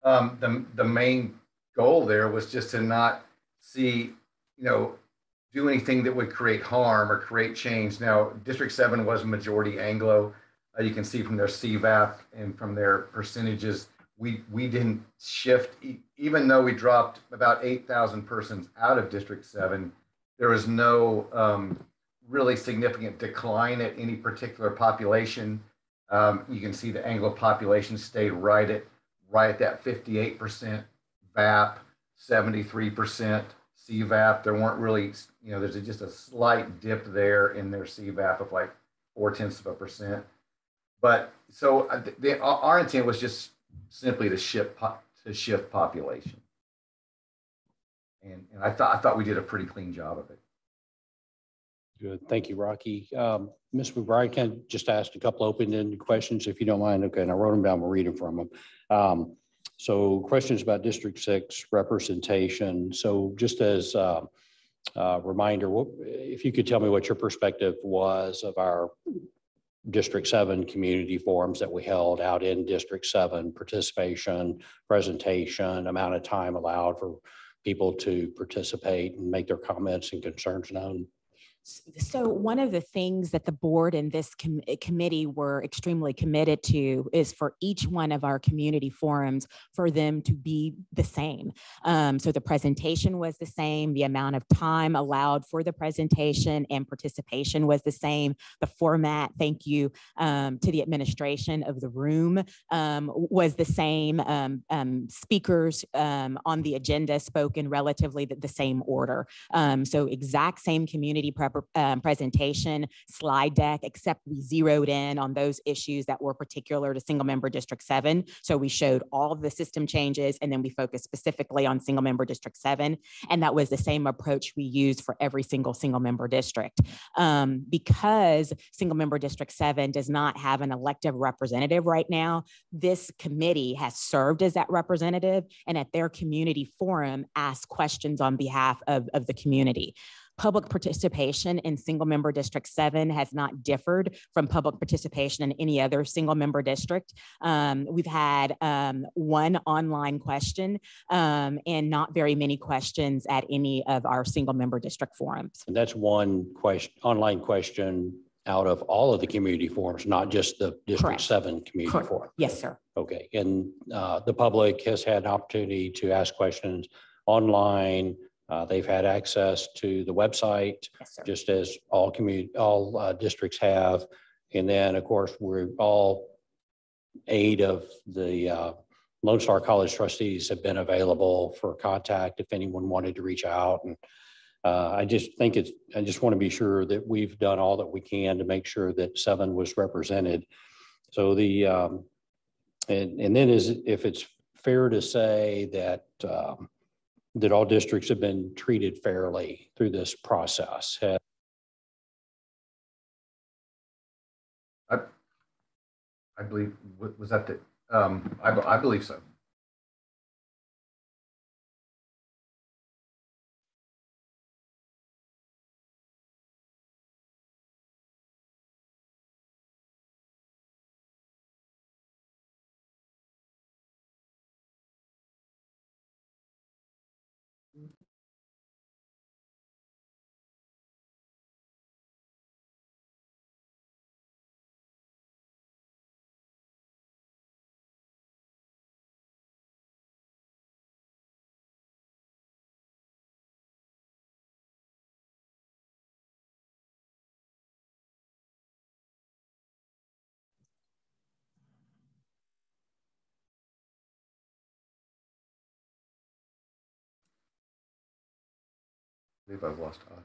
the main goal there was just to not do anything that would create harm or create change. Now, District 7 was majority Anglo. You can see from their CVAP and from their percentages, we didn't shift, even though we dropped about 8,000 persons out of District 7. There was no really significant decline at any particular population. You can see the Anglo population stayed right at that 58% VAP, 73% CVAP. There weren't really, there's just a slight dip there in their CVAP of like 0.4%. But so our intent was just simply to shift population, and I thought we did a pretty clean job of it. Good, thank you, Rocky. Ms. McBride, can I just ask a couple open-ended questions, if you don't mind? Okay, and I wrote them down. We'll read them from them. So questions about District 6 representation. So just as a reminder, if you could tell me what your perspective was of our District 7 community forums that we held out in District 7, participation, presentation, amount of time allowed for people to participate and make their comments and concerns known. So one of the things that the board and this committee were extremely committed to is for each one of our community forums for them to be the same. So the presentation was the same, the amount of time allowed for the presentation and participation was the same. The format, thank you to the administration of the room, was the same. Speakers on the agenda spoke in relatively the same order. So exact same community presentation slide deck, except we zeroed in on those issues that were particular to single member District 7. So we showed all of the system changes, and then we focused specifically on single member District 7. And that was the same approach we used for every single member district. Because single member District 7 does not have an elected representative right now, this committee has served as that representative, and at their community forum asked questions on behalf of the community. Public participation in single member District 7 has not differed from public participation in any other single member district. We've had one online question and not very many questions at any of our single member district forums. And that's one question, online question out of all of the community forums, not just the District Correct. 7 community Correct. forum. Yes, sir. Okay, and the public has had an opportunity to ask questions online. They've had access to the website, Yes, sir. just as all districts have. And then, of course, we're all 8 of the Lone Star College trustees have been available for contact if anyone wanted to reach out. And I just want to be sure that we've done all that we can to make sure that 7 was represented. So and then if it's fair to say that that all districts have been treated fairly through this process. I believe, was that the, I believe so. I believe I've lost audio.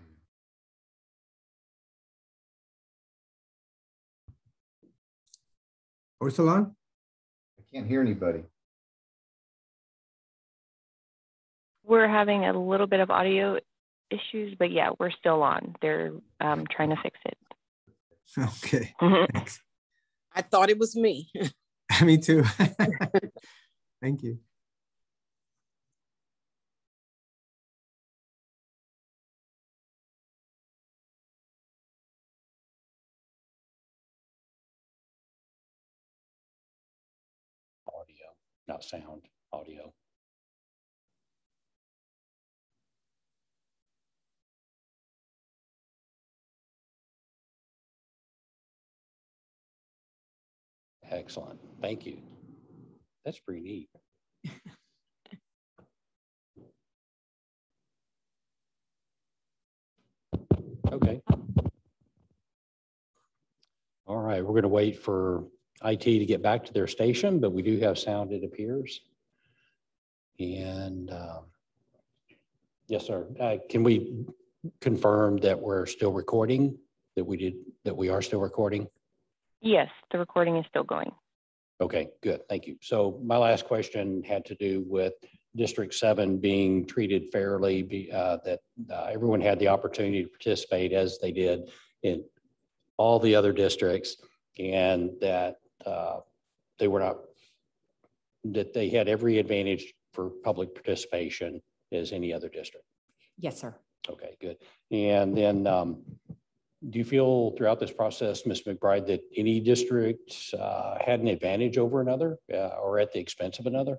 Or still on? I can't hear anybody. We're having a little bit of audio issues, but yeah, we're still on. They're trying to fix it. Okay, thanks. I thought it was me. Me too. Thank you. Audio, not sound, audio. Excellent, thank you. That's pretty neat. Okay. All right, we're going to wait for IT to get back to their station, but we do have sound, it appears. And yes, sir. Can we confirm that we're still recording, that we are still recording? Yes, the recording is still going. Okay, good. Thank you. So my last question had to do with District 7 being treated fairly, that everyone had the opportunity to participate as they did in all the other districts, and that they had every advantage for public participation as any other district. Yes, sir. Okay, good. And then do you feel throughout this process, Ms. McBride, that any district had an advantage over another or at the expense of another?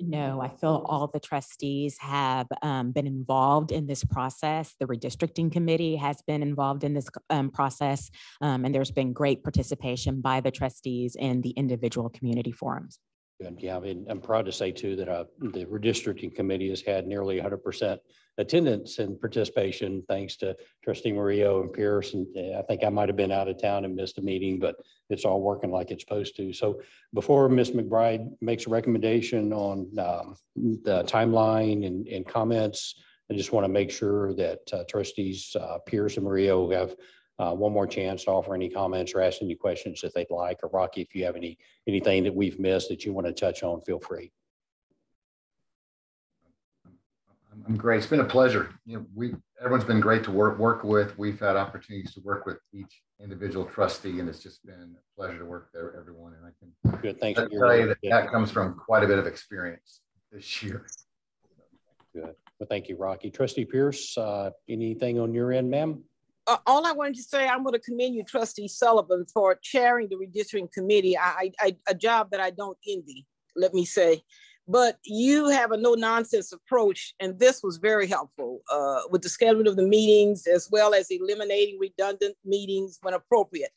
No, I feel all the trustees have been involved in this process. The redistricting committee has been involved in this process, and there's been great participation by the trustees in the individual community forums. Good. Yeah, I mean, I'm proud to say too that the redistricting committee has had nearly 100% attendance and participation, thanks to Trustee Murillo and Pierce. And I think I might have been out of town and missed a meeting, but it's all working like it's supposed to. So before Ms. McBride makes a recommendation on the timeline and comments, I just want to make sure that trustees Pierce and Murillo have one more chance to offer any comments or ask any questions that they'd like. Or Rocky, if you have anything that we've missed that you want to touch on, feel free. I'm great. It's been a pleasure. Everyone's been great to work with. We've had opportunities to work with each individual trustee, and it's just been a pleasure to work with everyone. And I can Good. Thanks. tell you that comes from quite a bit of experience this year. Good. Well, thank you, Rocky. Trustee Pierce, anything on your end, ma'am? All I wanted to say, I'm going to commend you, Trustee Sullivan, for chairing the redistricting committee. A job that I don't envy, let me say. But you have a no-nonsense approach, and this was very helpful with the scheduling of the meetings, as well as eliminating redundant meetings when appropriate.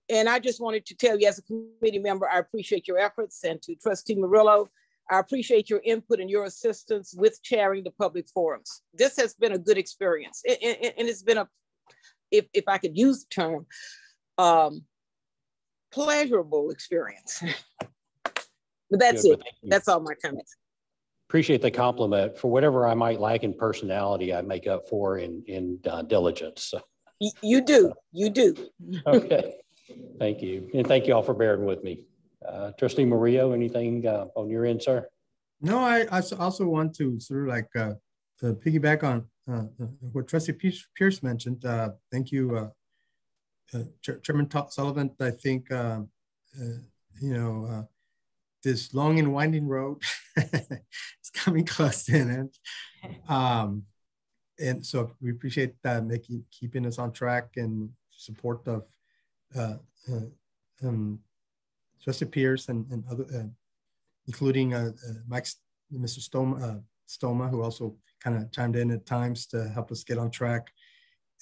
And I just wanted to tell you, as a committee member, I appreciate your efforts, and to Trustee Murillo, I appreciate your input and your assistance with chairing the public forums. This has been a good experience, and it's been a, if I could use the term, pleasurable experience. But that's it. That's all my comments. Appreciate the compliment. For whatever I might lack in personality, I make up for in diligence. So. You do. You do. Okay. Thank you. And thank you all for bearing with me. Trustee Murillo, anything on your end, sir? No, I also want to sort of like piggyback on what Trustee Pierce mentioned. Thank you, Chairman Sullivan. I think, this long and winding road is coming close to an end. And so we appreciate keeping us on track and support of Trustee Pierce and other, including Mr. Stoma, who also kind of chimed in at times to help us get on track.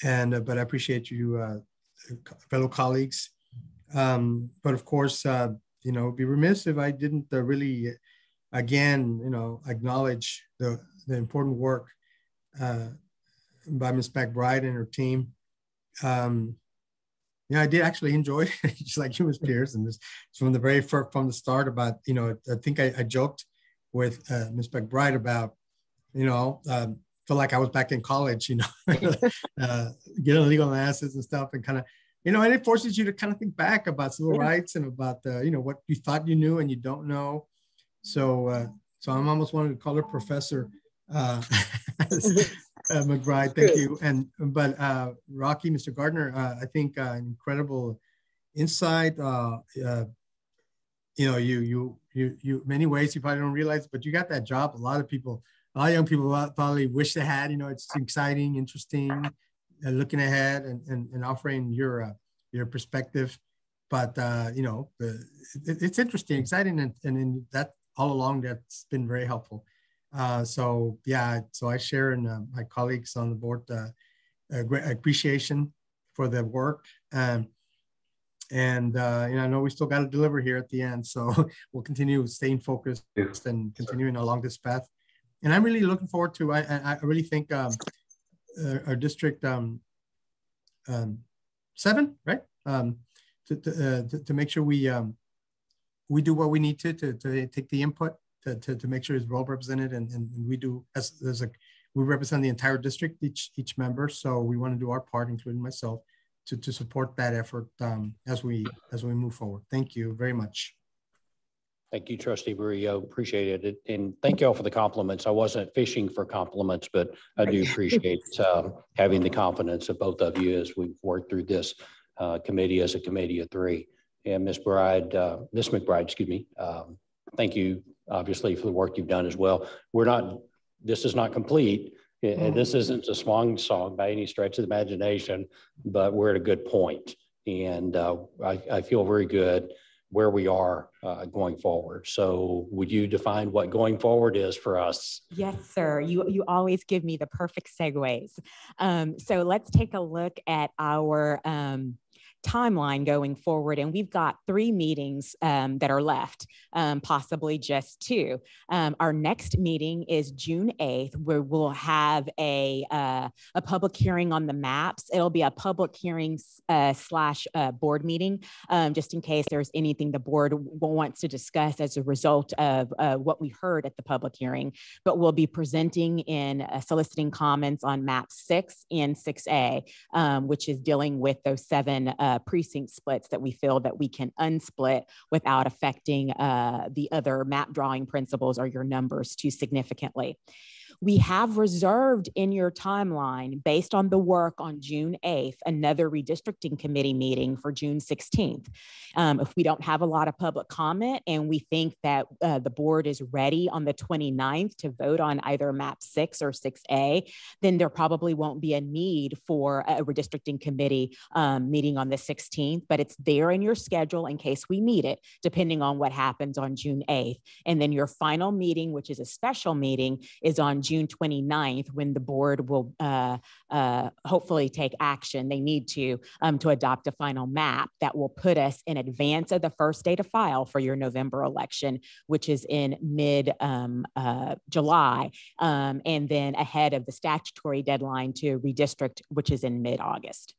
And but I appreciate you, fellow colleagues. But of course, be remiss if I didn't really, again, acknowledge the important work by Ms. McBride and her team. I did actually enjoy it, just like you, Ms. Pierce, and this from the start about, I think I joked with Ms. McBride about, feel like I was back in college, getting legal analysis and stuff, and kind of, and it forces you to kind of think back about civil rights and about, what you thought you knew and you don't know. So I'm almost wanted to call her Professor McBride. Thank you. But Rocky, Mr. Gardner, I think incredible insight. You many ways you probably don't realize, but you got that job. A lot of young people probably wish they had. It's exciting, interesting. Looking ahead and offering your perspective, but it's interesting, exciting, and that all along that's been very helpful. So I share in my colleagues on the board great appreciation for the work, and I know we still got to deliver here at the end, so we'll continue staying focused and continuing along this path. And I'm really looking forward to. I really think. Our district 7, right? To make sure we do what we need to take the input to make sure it's well represented, and we do we represent the entire district, each member. So we want to do our part, including myself, to support that effort as we move forward. Thank you very much. Thank you, Trustee Murillo. Appreciate it. And thank you all for the compliments. I wasn't fishing for compliments, but I do appreciate having the confidence of both of you as we've worked through this committee as a committee of 3. And Ms. McBride, excuse me. Thank you, obviously, for the work you've done as well. This is not complete. And this isn't a swan song by any stretch of the imagination, but we're at a good point. And I feel very good where we are going forward. So would you define what going forward is for us? Yes, sir. You always give me the perfect segues. So let's take a look at our timeline going forward. And we've got 3 meetings that are left, possibly just 2. Our next meeting is June 8th, where we'll have a public hearing on the maps. It'll be a public hearing slash board meeting, just in case there's anything the board wants to discuss as a result of what we heard at the public hearing. But we'll be presenting in soliciting comments on map 6 and 6A, which is dealing with those 7 precinct splits that we feel that we can unsplit without affecting the other map drawing principles or your numbers too significantly. We have reserved in your timeline, based on the work on June 8th, another redistricting committee meeting for June 16th. If we don't have a lot of public comment and we think that the board is ready on the 29th to vote on either map 6 or 6A, then there probably won't be a need for a redistricting committee meeting on the 16th, but it's there in your schedule in case we need it, depending on what happens on June 8th. And then your final meeting, which is a special meeting, is on June 29th, when the board will hopefully take action. They need to adopt a final map that will put us in advance of the first day to file for your November election, which is in mid-July, and then ahead of the statutory deadline to redistrict, which is in mid-August.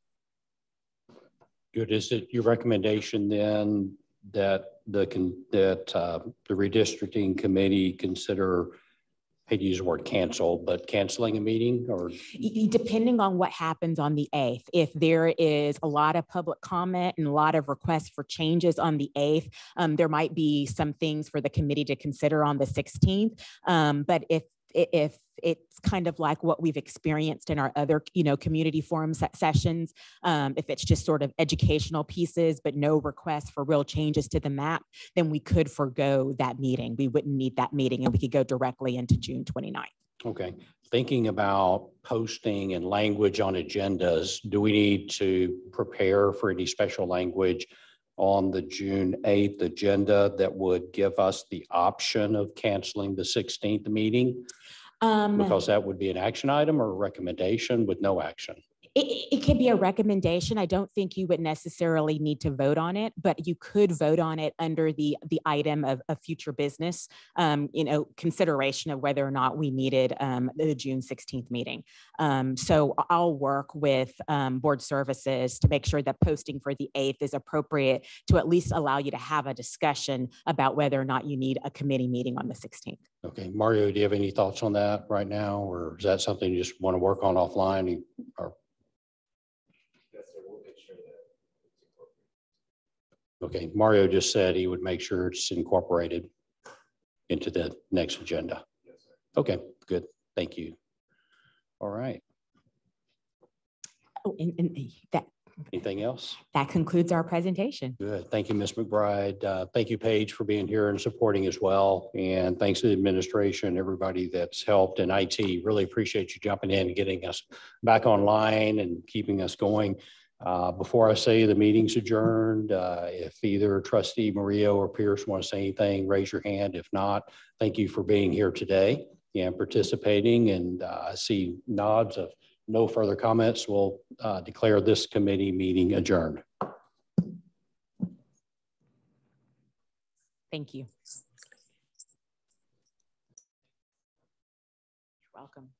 Good. Is it your recommendation then that the redistricting committee consider, I hate to use the word cancel, but canceling a meeting? Or depending on what happens on the 8th, if there is a lot of public comment and a lot of requests for changes on the 8th, there might be some things for the committee to consider on the 16th. But if it's kind of like what we've experienced in our other, community forum sessions, if it's just sort of educational pieces, but no requests for real changes to the map, then we could forgo that meeting. We wouldn't need that meeting and we could go directly into June 29th. Okay. Thinking about posting and language on agendas, do we need to prepare for any special language on the June 8th agenda that would give us the option of canceling the 16th meeting? Because that would be an action item or a recommendation with no action. It could be a recommendation. I don't think you would necessarily need to vote on it, but you could vote on it under the item of future business, consideration of whether or not we needed the June 16th meeting. So I'll work with board services to make sure that posting for the 8th is appropriate to at least allow you to have a discussion about whether or not you need a committee meeting on the 16th. Okay, Mario, do you have any thoughts on that right now, or is that something you just want to work on offline? Or okay, Mario just said he would make sure it's incorporated into the next agenda. Yes, sir. Okay, good. Thank you. All right. Oh, and that. Anything else? That concludes our presentation. Good. Thank you, Ms. McBride. Thank you, Paige, for being here and supporting as well. And thanks to the administration, everybody that's helped in IT. Really appreciate you jumping in and getting us back online and keeping us going. Before I say the meeting's adjourned, if either Trustee Murillo or Pierce want to say anything, raise your hand. If not, thank you for being here today and participating. And I see nods of no further comments. We'll declare this committee meeting adjourned. Thank you. You're welcome.